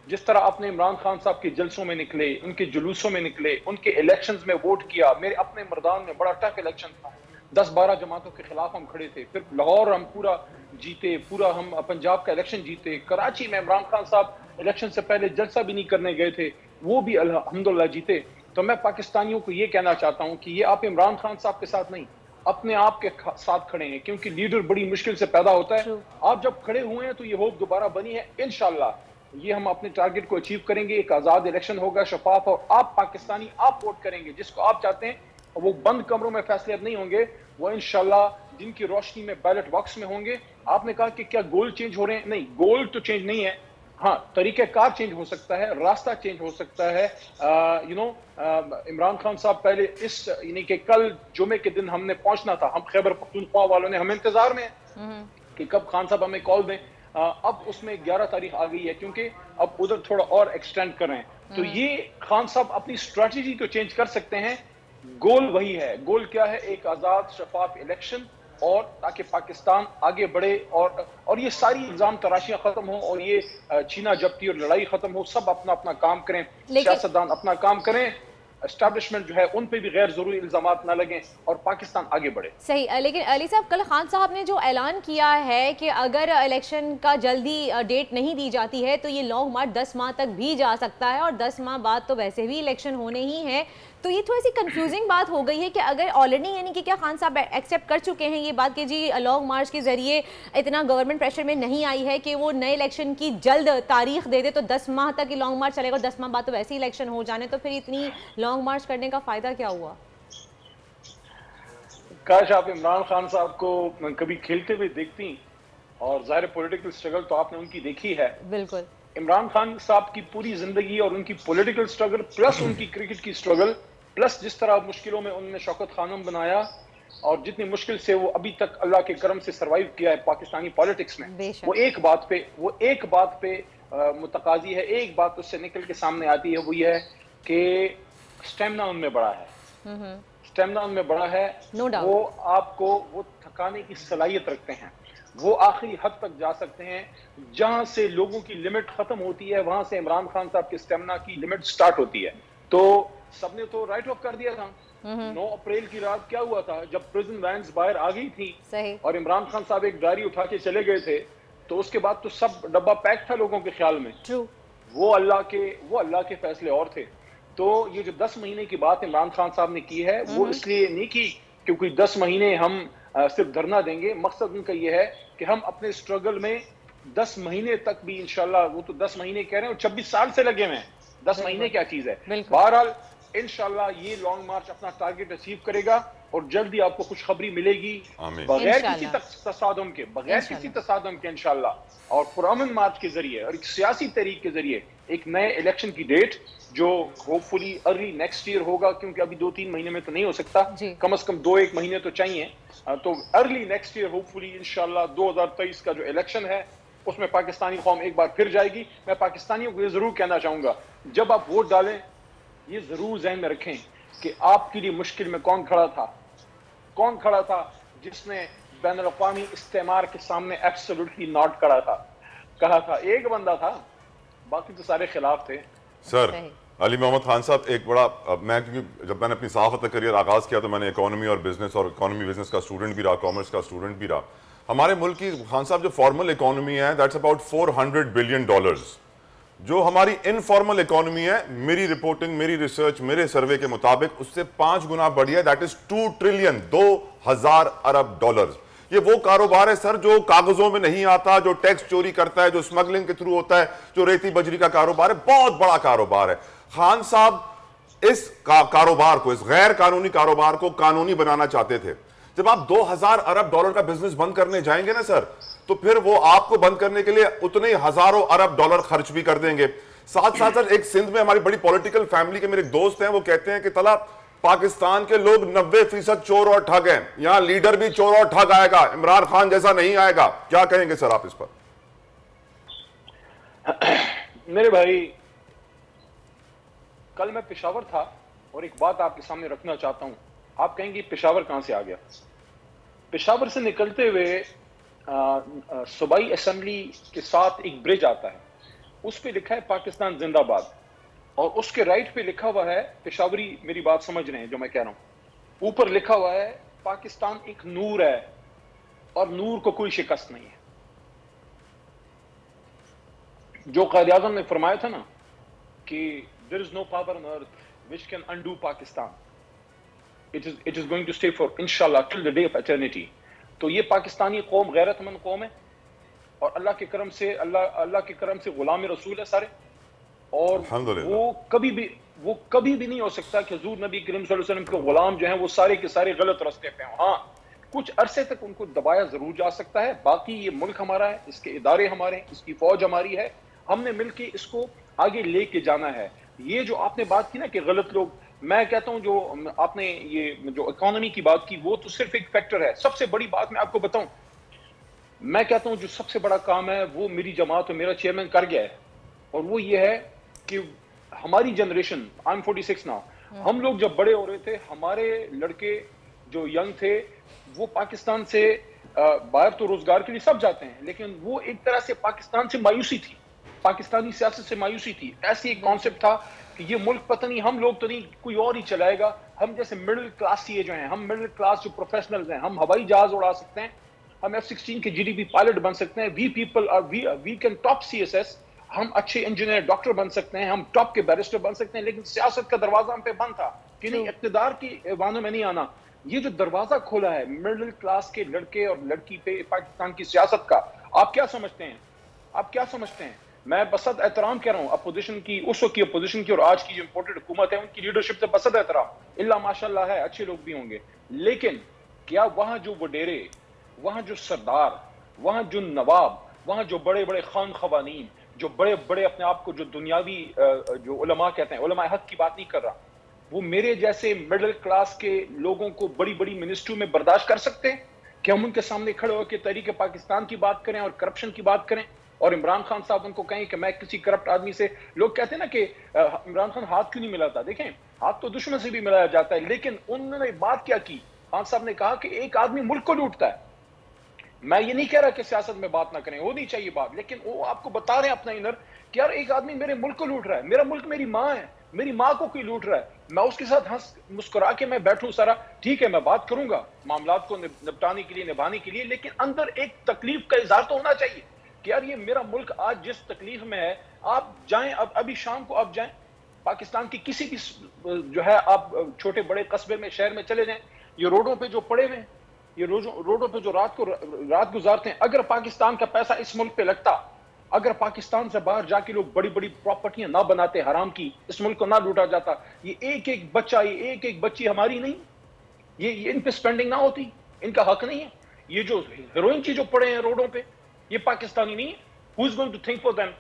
जिस तरह आपने इमरान खान साहब के जलसों में निकले, उनके जुलूसों में निकले, उनके इलेक्शंस में वोट किया। मेरे अपने मर्दान में बड़ा टफ इलेक्शन था। 10-12 जमातों के खिलाफ हम खड़े थे। फिर लाहौर हम पूरा जीते, पूरा हम पंजाब का इलेक्शन जीते। कराची में इमरान खान साहब इलेक्शन से पहले जलसा भी नहीं करने गए थे, वो भी अल्हम्दुलिल्लाह जीते। तो मैं पाकिस्तानियों को ये कहना चाहता हूँ कि ये आप इमरान खान साहब के साथ नहीं, अपने आप के साथ खड़े हैं, क्योंकि लीडर बड़ी मुश्किल से पैदा होता है। आप जब खड़े हुए हैं तो ये होप दोबारा बनी है। इंशाल्लाह ये हम अपने टारगेट को अचीव करेंगे। एक आज़ाद इलेक्शन होगा, शफाफ, और आप पाकिस्तानी आप वोट करेंगे जिसको आप चाहते हैं। वो बंद कमरों में फैसले अब नहीं होंगे, वो इंशाल्लाह दिन की रोशनी में बैलेट बॉक्स में होंगे। आपने कहा कि क्या गोल चेंज हो रहे हैं? नहीं, गोल तो चेंज नहीं है। हाँ, तरीक़ेकार चेंज हो सकता है, रास्ता चेंज हो सकता है। इमरान खान साहब पहले इस यानी कि कल जुमे के दिन हमने पहुंचना था, हम खैबर पख्तूनख्वा वालों ने, हम इंतजार में हैं कि कब खान साहब हमें कॉल दें। अब उसमें 11 तारीख आ गई है क्योंकि अब उधर थोड़ा और एक्सटेंड कर रहे हैं। तो ये खान साहब अपनी स्ट्रेटजी तो चेंज कर सकते हैं, गोल वही है। गोल क्या है? एक आज़ाद शफाफ इलेक्शन, और ताकि पाकिस्तान आगे बढ़े और ये सारी इल्जाम तराशियां खत्म हो और ये चीना जब्ती और लड़ाई खत्म हो। सब अपना अपना काम करें, सियासतदान अपना काम करें, एस्टैब्लिशमेंट जो है उन पे भी गैर जरूरी इल्जामात ना लगें और पाकिस्तान आगे बढ़े। सही। लेकिन अली साहब, कल खान साहब ने जो ऐलान किया है कि अगर इलेक्शन का जल्दी डेट नहीं दी जाती है तो ये लॉन्ग मार्च 10 माह तक भी जा सकता है और 10 माह बाद तो वैसे भी इलेक्शन होने ही हैं। तो ये थोड़ी सी कंफ्यूजिंग बात हो गई है कि अगर ऑलरेडी यानी कि क्या खान साहब एक्सेप्ट कर चुके हैं ये बात कि जी लॉन्ग मार्च के जरिए इतना गवर्नमेंट प्रेशर में नहीं आई है कि वो नए इलेक्शन की जल्द तारीख दे दे, तो 10 माह तक ये लॉन्ग मार्च चलेगा और 10 माह बाद तो वैसे ही इलेक्शन हो जाने, तो फिर इतनी लॉन्ग मार्च करने का फायदा क्या हुआ? काश आप इमरान खान साहब को कभी खेलते हुए देखती, और ज़ाहिर पॉलिटिकल स्ट्रगल तो आपने उनकी देखी है। बिल्कुल। इमरान खान साहब की पूरी जिंदगी और उनकी पॉलिटिकल स्ट्रगल प्लस उनकी क्रिकेट की स्ट्रगल प्लस जिस तरह मुश्किलों में उन्होंने शौकत खानम बनाया और जितनी मुश्किल से वो अभी तक अल्लाह के करम से सरवाइव किया है पाकिस्तानी पॉलिटिक्स में, वो एक बात पे मुतकाजी है, एक बात उससे निकल के सामने आती है, वो ये है कि स्टेमिना उनमें बड़ा है, स्टेमिना उनमें बड़ा है। वो आपको वो थकाने की सलाहियत रखते हैं, वो आखिरी हद तक जा सकते हैं, जहां से लोगों की लिमिट खत्म होती है वहां से इमरान खान साहब के स्टेमिना की लिमिट स्टार्ट होती है। तो सबने तो राइट ऑफ कर दिया था। 9 अप्रैल की रात क्या हुआ था जब प्रिजन वैन्स बाहर आ गई थी सही। और इमरान खान साहब एक गाड़ी उठा के चले गए थे, तो उसके बाद तो सब डब्बा पैक था लोगों के ख्याल में। वो अल्लाह के फैसले और थे। तो ये जो 10 महीने की बात इमरान खान साहब ने की है वो इसलिए नहीं की क्योंकि 10 महीने हम सिर्फ धरना देंगे। मकसद उनका ये है कि हम अपने स्ट्रगल में 10 महीने तक भी इंशाल्लाह, वो तो 10 महीने कह रहे हैं और 26 साल से लगे हुए हैं, 10 महीने क्या चीज है। बहरहाल इंशाल्लाह ये लॉन्ग मार्च अपना टारगेट अचीव करेगा और जल्दी आपको खुशखबरी मिलेगी बगैर किसी तसादुम के इंशाल्लाह, और पुरअमन मार्च के जरिए और एक सियासी तहरीक के जरिए एक नए इलेक्शन की डेट जो होपफुली अर्ली नेक्स्ट ईयर होगा, क्योंकि अभी 2-3 महीने में तो नहीं हो सकता, कम से कम 2-1 महीने तो चाहिए। तो अर्ली नेक्स्ट ईयर होपफुली इंशाल्लाह 2023 का जो इलेक्शन है उसमें पाकिस्तानी कौम एक बार फिर जाएगी। मैं पाकिस्तानियों को ये जरूर कहना चाहूंगा, जब आप वोट डालें ये जरूर जहन में रखें कि आपके लिए मुश्किल में कौन खड़ा था जिसने बैनुल-अक़वामी इस्तेमार के सामने एब्सोल्युटली नॉट कहा था। एक बंदा था, बाकी तो सारे खिलाफ थे। सर अली मोहम्मद खान साहब, एक बड़ा मैं क्योंकि जब मैंने अपनी सहाफ़त का करियर आगाज़ किया तो मैंने इकोनॉमी और इकोनॉमी बिजनेस का स्टूडेंट भी रहा, कॉमर्स का स्टूडेंट भी रहा। हमारे मुल्क की खान साहब जो फॉर्मल इकोनॉमी है दैट्स अबाउट $400 बिलियन। जो हमारी इनफॉर्मल इकोनॉमी है, मेरी रिपोर्टिंग, मेरी रिसर्च, मेरे सर्वे के मुताबिक उससे 5 गुना बढ़ी है, that is $2 trillion, 2000 Arab dollar. ये वो कारोबार है सर जो कागजों में नहीं आता, जो टैक्स चोरी करता है, जो स्मगलिंग के थ्रू होता है, जो रेती बजरी का कारोबार है, बहुत बड़ा कारोबार है। खान साहब इस कारोबार को, इस गैर कानूनी कारोबार को कानूनी बनाना चाहते थे। जब आप 2000 अरब डॉलर का बिजनेस बंद करने जाएंगे ना सर, तो फिर वो आपको बंद करने के लिए उतने हजारों अरब डॉलर खर्च भी कर देंगे। साथ साथ सर एक सिंध में हमारी बड़ी पॉलिटिकल फैमिली के मेरे दोस्त हैं, वो कहते हैं कि तला पाकिस्तान के लोग 90% चोर और ठग हैं, यहां लीडर भी चोर और ठग आएगा, इमरान खान जैसा नहीं आएगा। क्या कहेंगे सर आप इस पर? मेरे भाई, कल मैं पेशावर था और एक बात आपके सामने रखना चाहता हूं। आप कहेंगे पेशावर कहां से आ गया? पेशावर से निकलते हुए सूबाई असेंबली के साथ एक ब्रिज आता है, उस पे लिखा है पाकिस्तान जिंदाबाद, और उसके राइट पे लिखा हुआ है, पेशावरी मेरी बात समझ रहे हैं जो मैं कह रहा हूं, ऊपर लिखा हुआ है पाकिस्तान एक नूर है और नूर को कोई शिकस्त नहीं है। जो क़ायद-ए-आज़म ने फरमाया था ना कि there is no power on earth which can undo Pakistan, it is going to stay for इंशाल्लाह till the day of eternity. तो ये पाकिस्तानी कौम गैरतमंद कौम है और अल्लाह के करम से गुलाम रसूल है सारे, और वो कभी भी नहीं हो सकता कि हुजूर नबी करीम सल्लल्लाहु अलैहि वसल्लम के गुलाम जो हैं वो सारे के सारे गलत रास्ते पे हों। हाँ, कुछ अरसे तक उनको दबाया जरूर जा सकता है, बाकी ये मुल्क हमारा है, इसके इदारे हमारे हैं, इसकी फौज हमारी है, हमने मिलके इसको आगे लेके जाना है। ये जो आपने बात की ना कि गलत लोग, मैं कहता हूं जो आपने ये जो इकोनॉमी की बात की वो तो सिर्फ एक फैक्टर है। सबसे बड़ी बात मैं आपको बताऊं, मैं कहता हूं जो सबसे बड़ा काम है वो मेरी जमात और मेरा चेयरमैन कर गया है, और वो ये है कि हमारी जनरेशन, आई एम 46 नाउ, हम लोग जब बड़े हो रहे थे, हमारे लड़के जो यंग थे वो पाकिस्तान से बाहर तो रोजगार के लिए सब जाते हैं, लेकिन वो एक तरह से पाकिस्तान से मायूसी थी, पाकिस्तानी सियासत से मायूसी थी। ऐसी एक कॉन्सेप्ट था कि ये मुल्क पता नहीं हम लोग तो नहीं, कोई और ही चलाएगा। हम जैसे मिडिल क्लास ये जो हैं, हम मिडिल क्लास जो प्रोफेशनल्स हैं, हम हवाई जहाज उड़ा सकते हैं, हम F-16 के GDP पायलट बन सकते हैं, वी कैन टॉप CSS, हम अच्छे इंजीनियर डॉक्टर बन सकते हैं, हम टॉप के बैरिस्टर बन सकते हैं, लेकिन सियासत का दरवाजा हम पे बंद था कि नहीं इक़्तिदार की वानों में नहीं आना। ये जो दरवाजा खोला है मिडिल क्लास के लड़के और लड़की पे पाकिस्तान की सियासत का, आप क्या समझते हैं? आप क्या समझते हैं? मैं बसद एहतराम कह रहा हूँ अपोजिशन की, उस वक्त की अपोजिशन की और आज की जो इम्पोर्टेड हुकूमत है उनकी लीडरशिप से बसद एहतराम, इल्ला माशाल्लाह है, अच्छे लोग भी होंगे, लेकिन क्या वहां जो वडेरे, वहां जो सरदार, वहां जो नवाब, वहां जो बड़े बड़े खान खवानीन, जो बड़े बड़े अपने आप को जो दुनियावी जो उलमा कहते हैं, उलमा हक की बात नहीं कर रहा, वो मेरे जैसे मिडिल क्लास के लोगों को बड़ी बड़ी मिनिस्ट्री में बर्दाश्त कर सकते हैं कि हम उनके सामने खड़े होकर तहरीक पाकिस्तान की बात करें और करप्शन की बात करें और इमरान खान साहब उनको कहें कि मैं किसी करप्ट आदमी से, लोग कहते हैं ना कि इमरान खान हाथ क्यों नहीं मिलाता, देखें हाथ तो दुश्मन से भी मिलाया जाता है, लेकिन उन्होंने बात क्या की, खान साहब ने कहा कि एक आदमी मुल्क को लूटता है। मैं ये नहीं कह रहा कि सियासत में बात ना करें, होनी चाहिए बात, लेकिन वो आपको बता रहे हैं अपना इनर कि यार एक आदमी मेरे मुल्क को लूट रहा है, मेरा मुल्क मेरी माँ है, मेरी माँ को कोई लूट रहा है, मैं उसके साथ हंस मुस्कुरा के मैं बैठूं सारा ठीक है, मैं बात करूंगा मामलात को निपटाने के लिए, निभाने के लिए, लेकिन अंदर एक तकलीफ का इजहार तो होना चाहिए कि यार ये मेरा मुल्क आज जिस तकलीफ में है, आप जाएं, अब अभी शाम को आप जाएं पाकिस्तान की किसी भी जो है आप छोटे बड़े कस्बे में, शहर में चले जाएं, ये रोडों पे जो पड़े हुए, ये रोडों पे जो रात गुजारते हैं, अगर पाकिस्तान का पैसा इस मुल्क पे लगता, अगर पाकिस्तान से बाहर जाके लोग बड़ी बड़ी प्रॉपर्टियां ना बनाते हराम की, इस मुल्क को ना लूटा जाता, ये एक एक बच्चा, ये एक एक बच्ची हमारी नहीं, ये इन पे स्पेंडिंग ना होती, इनका हक नहीं है। ये जो हीरोइन की जो पड़े हैं रोडों पे, ये पाकिस्तानी नहीं है। Who is going to think for them?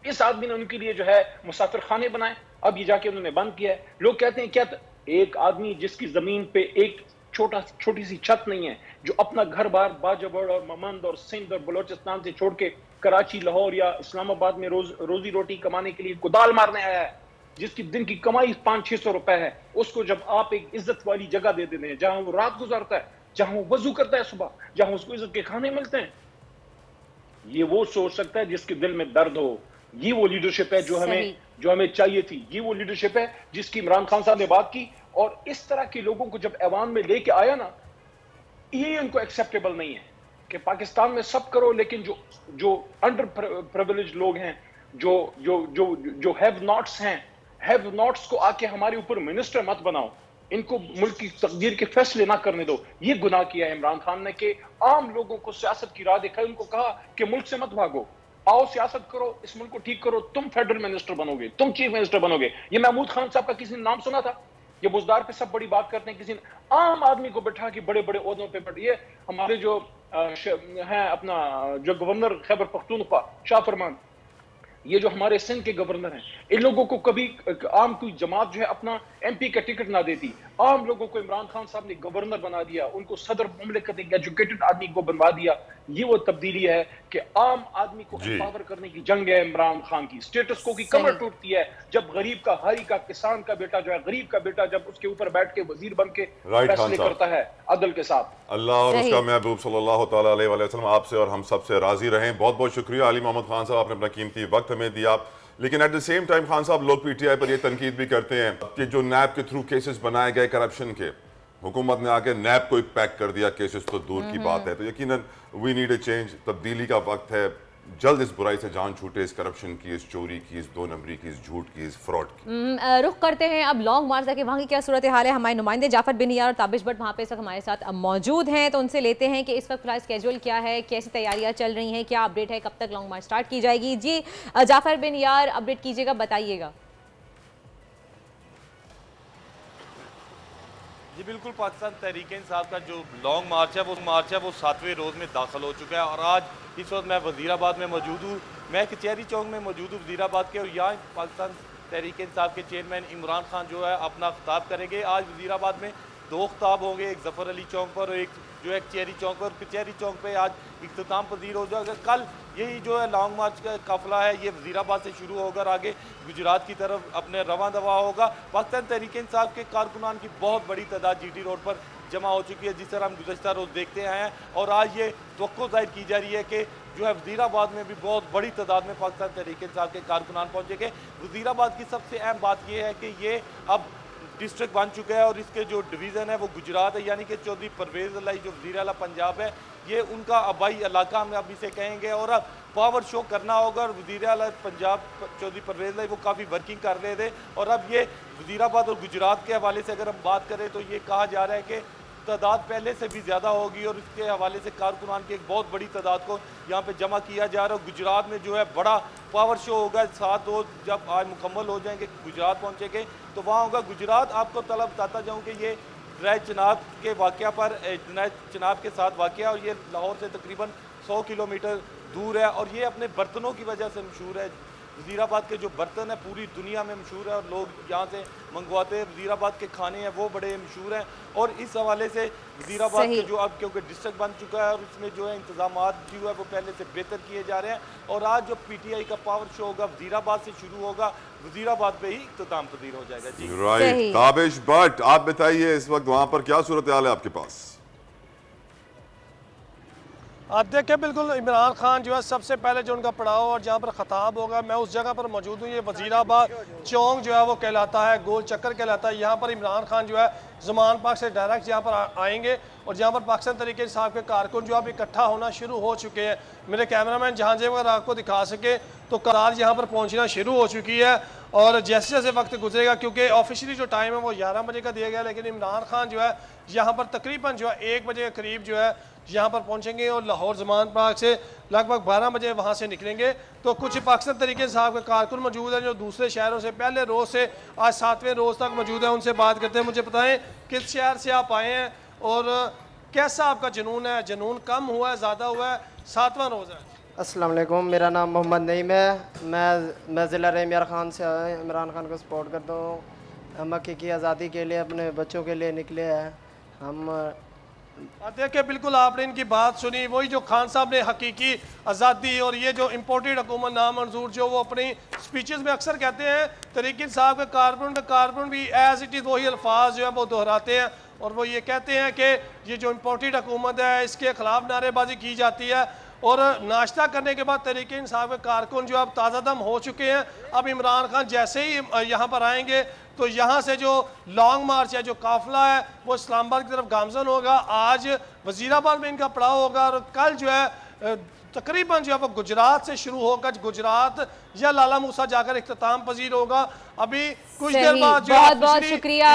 इस आदमी ने उनके लिए जो है मुसाफिर खाने बनाए, अब ये जाके उन्होंने बंद किया है। लोग कहते हैं क्या एक आदमी जिसकी जमीन पे एक छोटी सी छत नहीं है, जो अपना घर बार बाजबड़ और ममंद और सिंध और बलोचिस्तान से छोड़ के कराची, लाहौर या इस्लामाबाद में रोजी रोटी कमाने के लिए कुदाल मारने आया है, जिसकी दिन की कमाई 500-600 रुपए है, उसको जब आप एक इज्जत वाली जगह दे देते हैं जहां वो रात गुजारता है, जहां वो वजू करता है सुबह, जहां उसको इज्जत के खाने मिलते हैं, ये वो सोच सकता है जिसके दिल में दर्द हो। ये वो लीडरशिप है जो हमें चाहिए थी। ये वो लीडरशिप है जिसकी इमरान खान साहब ने बात की, और इस तरह के लोगों को जब ऐवान में लेके आया ना, ये उनको एक्सेप्टेबल नहीं है कि पाकिस्तान में सब करो, लेकिन जो अंडर प्रिविलेज लोग हैं, जो हैव नॉट्स हैं, हैव नॉट्स को आके हमारे ऊपर मिनिस्टर मत बनाओ, इनको मुल्क की तकदीर के फैसले ना करने दो। ये गुनाह किया है इमरान खान ने कि आम लोगों को सियासत की राह दिखाई, उनको कहा कि मुल्क से मत भागो, आओ सियासत करो, इस मुल्क को ठीक करो, तुम फेडरल मिनिस्टर बनोगे, तुम चीफ मिनिस्टर बनोगे। ये महमूद खान साहब का किसी ने नाम सुना था? ये बुजदार पे सब बड़ी बात करते हैं, किसी ने आम आदमी को बैठा के बड़े बड़े ओहदों पे बैठे। ये हमारे जो हैं अपना जो गवर्नर खैबर पख्तूनख्वा शाह फरमान, ये जो हमारे सिंध के गवर्नर हैं, इन लोगों को कभी आम कोई जमात जो है अपना एमपी का टिकट ना देती, आम लोगों को इमरान खान साहब ने गवर्नर बना दिया, उनको सदर मुमलिकत एक एजुकेटेड आदमी को बनवा दिया। ये वो तब्दीली है कि आम आदमी को एम्पावर करने की जंग है इमरान खान की। स्टेटस को की कमर टूटती है जब गरीब का, हारी का, किसान का बेटा जो है, गरीब का बेटा जब उसके ऊपर बैठ के वजीर बन के फैसले करता है अदल के साथ। अल्लाह और उसका महबूब सल्लल्लाहु तआला अलैहि वसल्लम आपसे और हम सब से राजी रहें। बहुत बहुत शुक्रिया अली मोहम्मद खान साहब, आपने अपना कीमती वक्त हमें दिया। लेकिन at the same time Khan साहब, लोग पीटीआई पर ये तनकीद भी करते हैं कि जो नैब के थ्रू केसेस बनाए गए करप्शन के, हुकूमत ने आके नैब को पैक कर दिया, केसेस तो दूर की बात है। तो यकीनन वी नीड ए चेंज, तब्दीली का वक्त है, जल्द इस बुराई से जान छूटे, इस करप्शन की, इस चोरी की, इस 2 नंबरी की, इस झूठ की, इस फ्रॉड की। रुख करते हैं अब लॉन्ग मार्च के वहाँ की क्या सूरत हाल है। हमारे नुमाइंदे जाफर बिन यार और ताबिश भट्ट वहाँ पे इस वक्त हमारे साथ मौजूद हैं, तो उनसे लेते हैं कि इस वक्त फिलहाल स्केड्यूल क्या है, कैसी तैयारियाँ चल रही हैं, क्या अपडेट है, कब तक लॉन्ग मार्च स्टार्ट की जाएगी। जी जाफर बिन यार, अपडेट कीजिएगा, बताइएगा। जी बिल्कुल, पाकिस्तान तहरीक-ए-इंसाफ का जो लॉन्ग मार्च है वो 7वें रोज़ में दाखिल हो चुका है। और आज इस वक्त मैं वज़ीराबाद में मौजूद हूँ, मैं कचहरी चौक में मौजूद हूँ वज़ीराबाद के, और यहाँ पाकिस्तान तहरीक-ए-इंसाफ के चेयरमैन इमरान खान जो है अपना खिताब करेंगे। आज वज़ीराबाद में 2 खिताब होंगे, एक ज़फ़र अली चौक पर और एक जो है कचहरी चौक पर। कचहरी चौक पे आज इख्तिताम पजीर हो जाएगा। कल यही जो है लॉन्ग मार्च का काफिला है, ये वज़ीराबाद से शुरू होकर आगे गुजरात की तरफ अपने रवां दवा होगा। पाकिस्तान तहरीक-ए-इंसाफ के कारकुनान की बहुत बड़ी तादाद जीटी रोड पर जमा हो चुकी है, जिस तरह हम गुज़श्ता रोज़ देखते आए हैं। और आज ये तवक्को ज़ाहिर की जा रही है कि जो है वज़ीराबाद में भी बहुत बड़ी तादाद में पाकिस्तान तहरीक-ए-इंसाफ के कारकुनान पहुँचेंगे। वज़ीराबाद की सबसे अहम बात यह है कि ये अब डिस्ट्रिक्ट बन चुका है और इसके जो डिवीज़न है वो गुजरात है, यानी कि चौधरी परवेज़ अलाई जो वज़ीर आला पंजाब है, ये उनका आबाई इलाका हम अब इसे कहेंगे। और अब पावर शो करना होगा। और वज़ीर आला पंजाब चौधरी परवेज़ लाई वो काफ़ी वर्किंग कर रहे थे, और अब ये वज़ीराबाद और गुजरात के हवाले से अगर हम बात करें तो ये कहा जा रहा है कि तादाद पहले से भी ज़्यादा होगी, और इसके हवाले से कारकुनान की एक बहुत बड़ी तादाद को यहाँ पे जमा किया जा रहा है। गुजरात में जो है बड़ा पावर शो होगा, 7 रोज़ जब आज मुकम्मल हो जाएंगे, गुजरात पहुँचेंगे तो वहाँ होगा। गुजरात आपको तलब बताता जाऊँ कि ये ड्राई चिनाब के वाक़या पर ड्राई चिनाब के साथ वाक़या, और ये लाहौर से तकरीबन 100 किलोमीटर दूर है, और ये अपने बर्तनों की वजह से मशहूर है। वज़ीराबाद के जो बर्तन है पूरी दुनिया में मशहूर है, और लोग यहाँ से मंगवाते हैं। वज़ीराबाद के खाने हैं वो बड़े मशहूर हैं, और इस हवाले से वज़ीराबाद के जो अब क्योंकि डिस्ट्रिक्ट बन चुका है और इसमें जो है इंतजाम जो है वो पहले से बेहतर किए जा रहे हैं। और आज जो PTI का पावर शो होगा वज़ीराबाद से शुरू होगा, वज़ीराबाद पे ही इख्तिताम पजीर हो जाएगा। जी राइट, ताबिश भट्ट आप बताइए इस वक्त वहाँ पर क्या सूरत हाल है आपके पास? आप देखें बिल्कुल इमरान खान जो है सबसे पहले जो उनका पड़ाव और जहाँ पर ख़ताब होगा, मैं उस जगह पर मौजूद हूँ। ये वज़ीराबाद चौक जो है वो कहलाता है, गोल चक्कर कहलाता है। यहाँ पर इमरान खान जो है ज़मान पार्क से डायरेक्ट यहाँ पर आएंगे, और जहाँ पर पाकिस्तान तहरीक इंसाफ के कारकुन जो अब इकट्ठा होना शुरू हो चुके हैं। मेरे कैमरामैन जहाँ जगह अगर आपको दिखा सके तो कार यहाँ पर पहुँचना शुरू हो चुकी है, और जैसे जैसे वक्त गुजरेगा, क्योंकि ऑफिशियली जो टाइम है वो 11 बजे का दिया गया, लेकिन इमरान खान जो है यहाँ पर तकरीबन जो है 1 बजे के करीब जो है यहाँ पर पहुँचेंगे, और लाहौर ज़मान पार्क से लगभग 12 बजे वहाँ से निकलेंगे। तो कुछ पाकिस्तान तहरीक इंसाफ के कारकुन मौजूद हैं जो दूसरे शहरों से पहले रोज़ से आज 7वें रोज़ तक मौजूद हैं, उनसे बात करते हैं। मुझे बताएं किस शहर से आप आए हैं और कैसा आपका जुनून है? जुनून कम हुआ है, ज़्यादा हुआ है? 7वां रोज़ है। अस्सलाम वालेकुम, मेरा नाम मोहम्मद नईम है। मैं ज़िला इमरान खान से आया हूँ, इमरान खान को सपोर्ट करता हूँ। हम हकीकी आज़ादी के लिए अपने बच्चों के लिए निकले हैं हम। देखिए बिल्कुल आपने इनकी बात सुनी, वही जो खान साहब ने हकीकी आज़ादी और ये जो इम्पोर्टेड हुकूमत नामंजूर जो वो अपनी स्पीचेस में अक्सर कहते हैं, तहरीक इंसाफ के कारकुन भी एज इट इज़ वही अल्फाज जो है वो दोहराते हैं, और वो ये कहते हैं कि ये जो इम्पोर्टेड हुकूमत है इसके ख़िलाफ़ नारेबाजी की जाती है। और नाश्ता करने के बाद तहरीक इंसाफ के कारकुन जो अब ताज़ा दम हो चुके हैं। अब इमरान खान जैसे ही यहाँ पर आएंगे तो यहाँ से जो लॉन्ग मार्च है, जो काफिला है, वो इस्लामाबाद की तरफ गामजन होगा। आज वज़ीराबाद में इनका पड़ाव होगा, और कल जो है तकरीबन जो है वो गुजरात से शुरू होकर गुजरात या लाला मूसा जाकर इख्तिताम पजीर होगा। अभी कुछ देर बाद जो बहुत बहुत शुक्रिया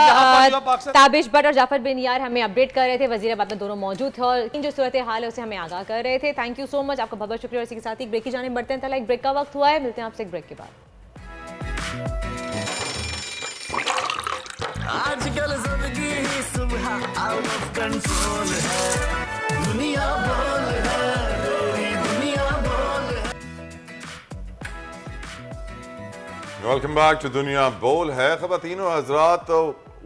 ताबिश भट्ट और जाफर बिन यार हमें अपडेट कर रहे थे। वज़ीराबाद में दोनों मौजूद थे और जो सूरत हाल है उसे हमें आगाह कर रहे थे। थैंक यू सो मच, आपका बहुत बहुत शुक्रिया। और इसी के साथ ही ब्रेक की जाने बढ़ते हैं, तला एक ब्रेक का वक्त हुआ है। मिलते हैं आपसे एक ब्रेक के बाद। आजकल जिंदगी ही सुबह आउट ऑफ कंट्रोल है, दुनिया बोल है, तेरी दुनिया बोल है। वेलकम बैक टू दुनिया बोल है। ख़वातीन और हज़रात,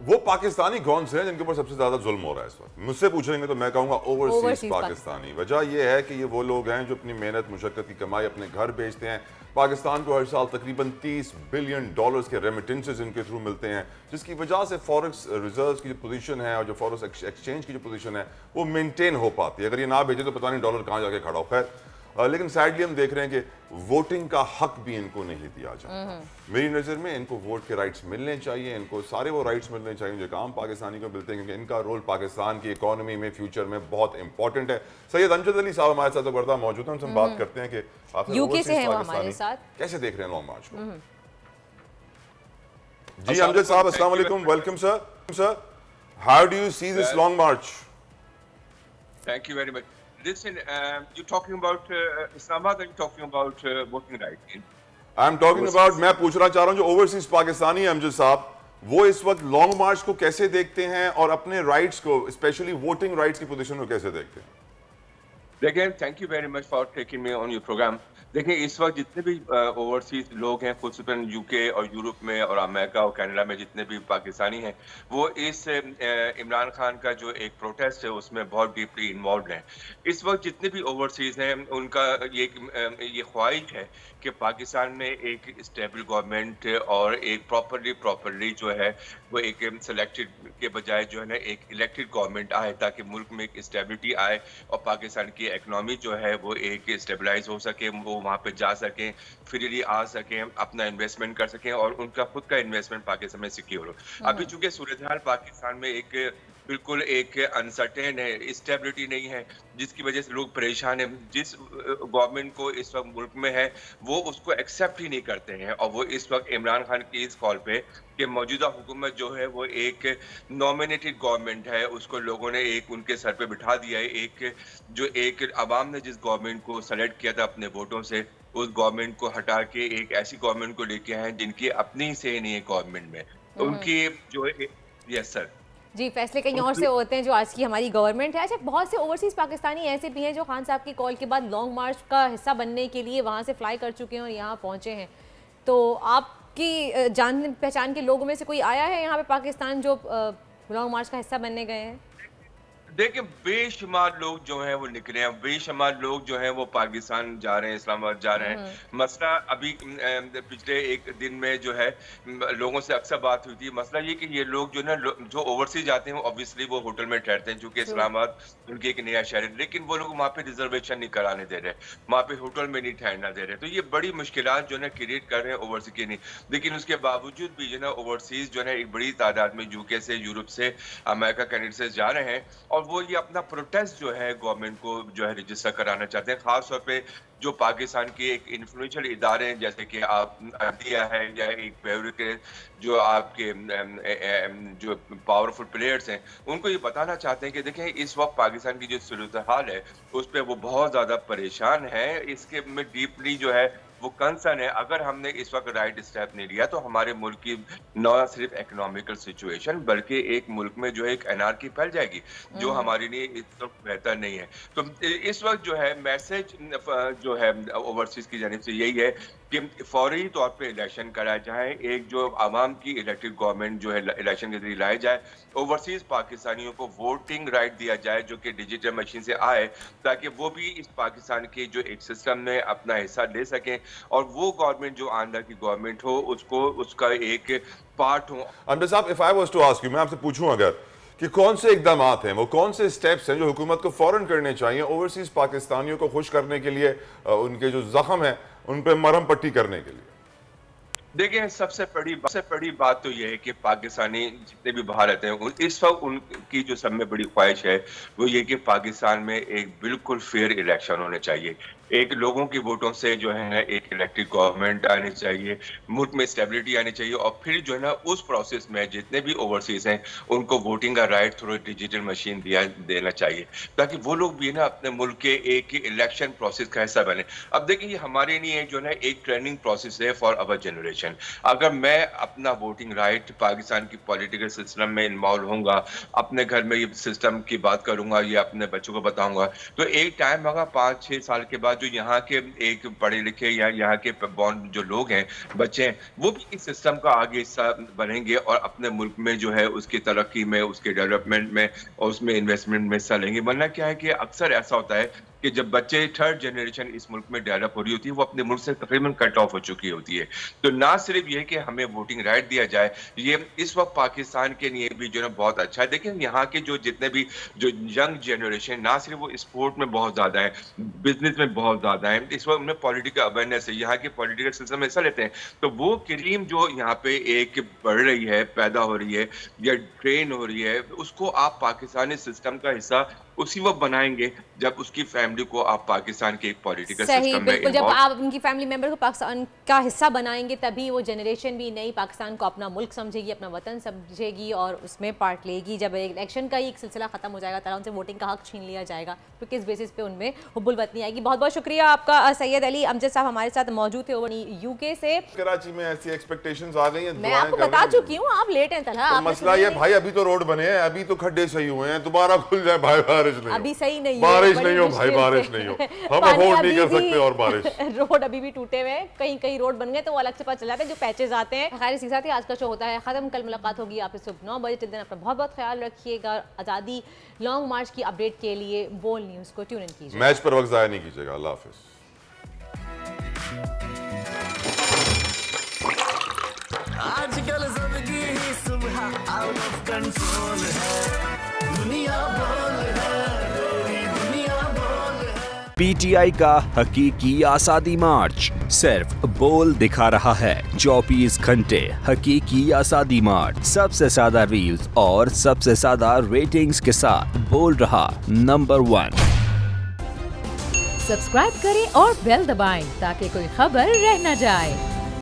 वो पाकिस्तानी कौन से हैं जिनके ऊपर सबसे ज़्यादा जुल्म हो रहा है इस वक्त? मुझसे पूछेंगे तो मैं कहूँगा ओवरसीज पाकिस्तानी। वजह यह है कि ये वो लोग हैं जो अपनी मेहनत मुशक्क़त की कमाई अपने घर भेजते हैं। पाकिस्तान को हर साल तकरीबन $30 बिलियन के रेमिटेंसेस इनके थ्रू मिलते हैं, जिसकी वजह से फॉरेक्स रिजर्व की जो पोजीशन है और जो फॉरेक्स एक्सचेंज की जो पोजीशन है वो मेंटेन हो पाती है। अगर ये ना भेजे तो पता नहीं डॉलर कहाँ जाके खड़ा हो। खैर, लेकिन सैडली हम देख रहे हैं कि वोटिंग का हक भी इनको नहीं दिया जाता। मेरी नज़र में इनको वोट के राइट्स मिलने चाहिए, इनको सारे वो राइट्स मिलने चाहिए जो काम पाकिस्तानी को मिलते हैं, क्योंकि इनका रोल पाकिस्तान की इकोनॉमी में फ्यूचर में बहुत इंपॉर्टेंट है। सैयद अमजद अली साहब हमारे साथ बर्दा मौजूद हैं, उनसे हम बात करते हैं कि यूके से हैं वो हमारे साथ, कैसे देख रहे हैं लॉन्ग मार्च को। जी अमजद साहब, अस्सलाम वालेकुम, welcome sir. How do you see this long March? Thank you very much. Listen, you're talking about Islamabad, or you're talking about voting rights? I'm talking about, मैं पूछना चाह रहा हूँ जो ओवरसीज पाकिस्तानी है अमजद साहब, वो इस वक्त लॉन्ग मार्च को कैसे देखते हैं और अपने राइट्स को, स्पेशली वोटिंग राइट्स की पोजीशन को कैसे देखते हैं? देखिए, thank you very much for taking me on your programme. देखिए, इस वक्त जितने भी ओवरसीज लोग हैं, खुसूसन यूके और यूरोप में और अमेरिका और कनाडा में जितने भी पाकिस्तानी हैं, वो इस इमरान खान का जो एक प्रोटेस्ट है उसमें बहुत डीपली इन्वॉल्व हैं। इस वक्त जितने भी ओवरसीज हैं उनका ये ख्वाहिश है कि पाकिस्तान में एक स्टेबल गवर्नमेंट और एक प्रॉपरली जो है वो एक सिलेक्टेड के बजाय जो है ना एक इलेक्टेड गवर्नमेंट आए, ताकि मुल्क में एक स्टेबिलिटी आए और पाकिस्तान की इकनॉमी जो है वो एक स्टेबलाइज हो सके, वो वहाँ पे जा सकें, फ्रीली आ सकें, अपना इन्वेस्टमेंट कर सकें और उनका खुद का इन्वेस्टमेंट पाकिस्तान में सिक्योर हो। अभी चूंकि सूरत हाल पाकिस्तान में एक बिल्कुल एक अनसर्टेन है, स्टेबिलिटी नहीं है, जिसकी वजह से लोग परेशान हैं। जिस गवर्नमेंट को इस वक्त मुल्क में है वो उसको एक्सेप्ट ही नहीं करते हैं, और वो इस वक्त इमरान खान की इस कॉल पे कि मौजूदा हुकूमत जो है वो एक नॉमिनेटेड गवर्नमेंट है, उसको लोगों ने एक उनके सर पे बिठा दिया है। एक अवाम ने जिस गवर्नमेंट को सेलेक्ट किया था अपने वोटों से, उस गवर्नमेंट को हटा के एक ऐसी गवर्नमेंट को लेके आए जिनकी अपनी से नहीं है गवर्नमेंट में, उनकी जो है। यस सर जी, फैसले कहीं और से होते हैं जो आज की हमारी गवर्नमेंट है। अच्छा, बहुत से ओवरसीज़ पाकिस्तानी ऐसे भी हैं जो खान साहब की कॉल के बाद लॉन्ग मार्च का हिस्सा बनने के लिए वहाँ से फ्लाई कर चुके हैं और यहाँ पहुँचे हैं। तो आपकी जान पहचान के लोगों में से कोई आया है यहाँ पे पाकिस्तान जो लॉन्ग मार्च का हिस्सा बनने गए हैं? देखिए, बेशुमार लोग जो हैं वो निकले हैं, बेशुमार लोग जो हैं वो पाकिस्तान जा रहे हैं, इस्लामाबाद जा रहे हैं। मसला अभी पिछले एक दिन में जो है लोगों से अक्सर बात हुई थी, मसला ये कि ये लोग जो ना जो ओवरसीज जाते हैं ऑब्वियसली वो होटल में ठहरते हैं, चूंकि इस्लामाबाद उनके एक नया शहर है, लेकिन वो लोग वहाँ पे रिजर्वेशन नहीं कराने दे रहे, वहाँ पे होटल में नहीं ठहरना दे रहे। तो ये बड़ी मुश्किलात जो है क्रिएट कर रहे हैं ओवरसीज के नहीं। लेकिन उसके बावजूद भी जो है ओवरसीज जो है एक बड़ी तादाद में यूके से, यूरोप से, अमेरिका, कनाडा से जा रहे हैं, और वो ये अपना प्रोटेस्ट जो है गवर्नमेंट को जो है रजिस्टर कराना चाहते हैं। खास तौर पे जो पाकिस्तान के एक इन्फ्लुएंशियल इदारे हैं जैसे कि आप इंडिया है या एक के जो आपके जो पावरफुल प्लेयर्स हैं, उनको ये बताना चाहते हैं कि देखें इस वक्त पाकिस्तान की जो सूरत हाल है उस पर वो बहुत ज़्यादा परेशान है। इसके में डीपली जो है वो कंसर्न है। अगर हमने इस वक्त राइट स्टेप नहीं लिया तो हमारे मुल्क की न सिर्फ इकोनॉमिकल सिचुएशन बल्कि एक मुल्क में जो है एक एनार्की फैल जाएगी जो हमारे लिए इस वक्त बेहतर नहीं है। तो इस वक्त जो है मैसेज जो है ओवरसीज की जानिब से यही है कि फौरी तौर पे इलेक्शन कराया जाए, एक जो आवाम की इलेक्टेड गवर्नमेंट जो है इलेक्शन के जरिए लाया जाए, ओवरसीज पाकिस्तानियों को वोटिंग राइट दिया जाए जो कि डिजिटल मशीन से आए, ताकि वो भी इस पाकिस्तान के जो एक सिस्टम में अपना हिस्सा ले सकें और वो गवर्नमेंट जो आंध्र की गवर्नमेंट हो उसको उसका एक पार्ट हो। अमजद साहब, if I was to ask you, मैं आपसे पूछूं अगर कि कौन से इकदाम हैं, वो कौन से स्टेप्स हैं जो हुकूमत को फौरन करने चाहिए ओवरसीज पाकिस्तानियों को खुश करने के लिए, उनके जो जख्म है उन पर मरहम पट्टी करने के लिए? देखिए, सबसे बड़ी बात तो यह है कि पाकिस्तानी जितने भी बाहर रहते हैं इस वक्त उनकी जो सब में बड़ी ख्वाहिश है वो ये कि पाकिस्तान में एक बिल्कुल फेयर इलेक्शन होने चाहिए, एक लोगों के वोटों से जो है एक इलेक्टेड गवर्नमेंट आनी चाहिए, मुल्क में स्टेबिलिटी आनी चाहिए, और फिर जो है ना उस प्रोसेस में जितने भी ओवरसीज हैं उनको वोटिंग का राइट थ्रू डिजिटल मशीन देना चाहिए ताकि वो लोग भी ना अपने मुल्क के एक इलेक्शन प्रोसेस का हिस्सा बने। अब देखिए, हमारे लिए जो है एक ट्रेनिंग प्रोसेस है फॉर अवर जनरेशन। अगर मैं अपना वोटिंग राइट पाकिस्तान की पॉलिटिकल सिस्टम में इन्वॉल्व होऊंगा, अपने घर में ये सिस्टम की बात करूंगा या अपने बच्चों को बताऊंगा, तो एक टाइम होगा 5-6 साल के बाद जो यहाँ के एक पढ़े लिखे या यहाँ के बॉन्ड जो लोग हैं, बच्चे हैं, वो भी इस सिस्टम का आगे हिस्सा बनेंगे और अपने मुल्क में जो है उसकी तरक्की में, उसके डेवलपमेंट में और उसमें इन्वेस्टमेंट में हिस्सा लेंगे। वरना क्या है कि अक्सर ऐसा होता है कि जब बच्चे थर्ड जनरेशन इस मुल्क में डेवलप हो रही होती है वो अपने मुल्क से तकरीबन कट ऑफ हो चुकी होती है। तो ना सिर्फ ये कि हमें वोटिंग राइट दिया जाए, ये इस वक्त पाकिस्तान के लिए भी जो है बहुत अच्छा है। देखिए, यहाँ के जो जितने भी जो यंग जनरेशन ना सिर्फ वो स्पोर्ट में बहुत ज़्यादा है, बिजनेस में बहुत ज़्यादा है, इस वक्त उनमें पॉलिटिकल अवेयरनेस है, यहाँ के पॉलिटिकल सिस्टम में हिस्सा लेते हैं। तो वो क्रीम जो यहाँ पे एक बढ़ रही है, पैदा हो रही है या ट्रेन हो रही है, उसको आप पाकिस्तानी सिस्टम का हिस्सा उसी वक्त बनाएंगे जब उसकी फैमिली को आप पाकिस्तान के एक पॉलिटिकल सिस्टम में जब आप उनकी फैमिली मेंबर को पाकिस्तान का हिस्सा बनाएंगे तभी वो जनरेशन भी नई पाकिस्तान को अपना मुल्क समझेगी, अपना वतन समझेगी और उसमें पार्ट लेगी। जब इलेक्शन का ही एक सिलसिला खत्म हो जाएगा, तरह उनसे वोटिंग का हक छीन लिया जाएगा, तो किस बेसिस पे उनमें हुब्बुल वतनी आएगी। बहुत बहुत शुक्रिया आपका सैयद अली अमजद साहब हमारे साथ मौजूद थे यूके से। कराची में ऐसी एक्सपेक्टेशंस आ गई हैं, मैं आपको बता चुकी हूँ, आप लेट हैं तलहा। मसला ये भाई, अभी तो रोड बने हैं, अभी तो खड्डे सही हुए हैं, दोबारा खुल जाए भाई, बारिश नहीं, अभी सही नहीं, बारिश नहीं हो भाई, बारिश नहीं हो, हम अफोर्ड नहीं कर सकते और बारिश। रोड अभी भी टूटे हुए हैं, कहीं कहीं रोड बन गए तो वो अलग से पता चल जाता है जो पैचेस आते हैं। खैर, इसी साथ ही आज का शो होता है खत्म। कल मुलाकात होगी आपसे सुबह 9 बजे। दिन अपना बहुत बहुत ख्याल रखिएगा। आज़ादी लॉन्ग मार्च की अपडेट के लिए बोल न्यूज़ को ट्यून इन कीजिए। मैच पर वक्त ज़ाया नहीं कीजिएगा। अल्लाह हाफिज़। आजकल जिंदगी ही सुबह आउट ऑफ कंट्रोल है, दुनिया बोल है, दुनिया बोल है। पीटीआई का हकीकी आज़ादी मार्च सिर्फ बोल दिखा रहा है। 24 घंटे हकीकी आज़ादी मार्च, सबसे ज्यादा रील्स और सबसे ज्यादा रेटिंग्स के साथ बोल रहा नंबर 1। सब्सक्राइब करें और बेल दबाएं ताकि कोई खबर रह न जाए।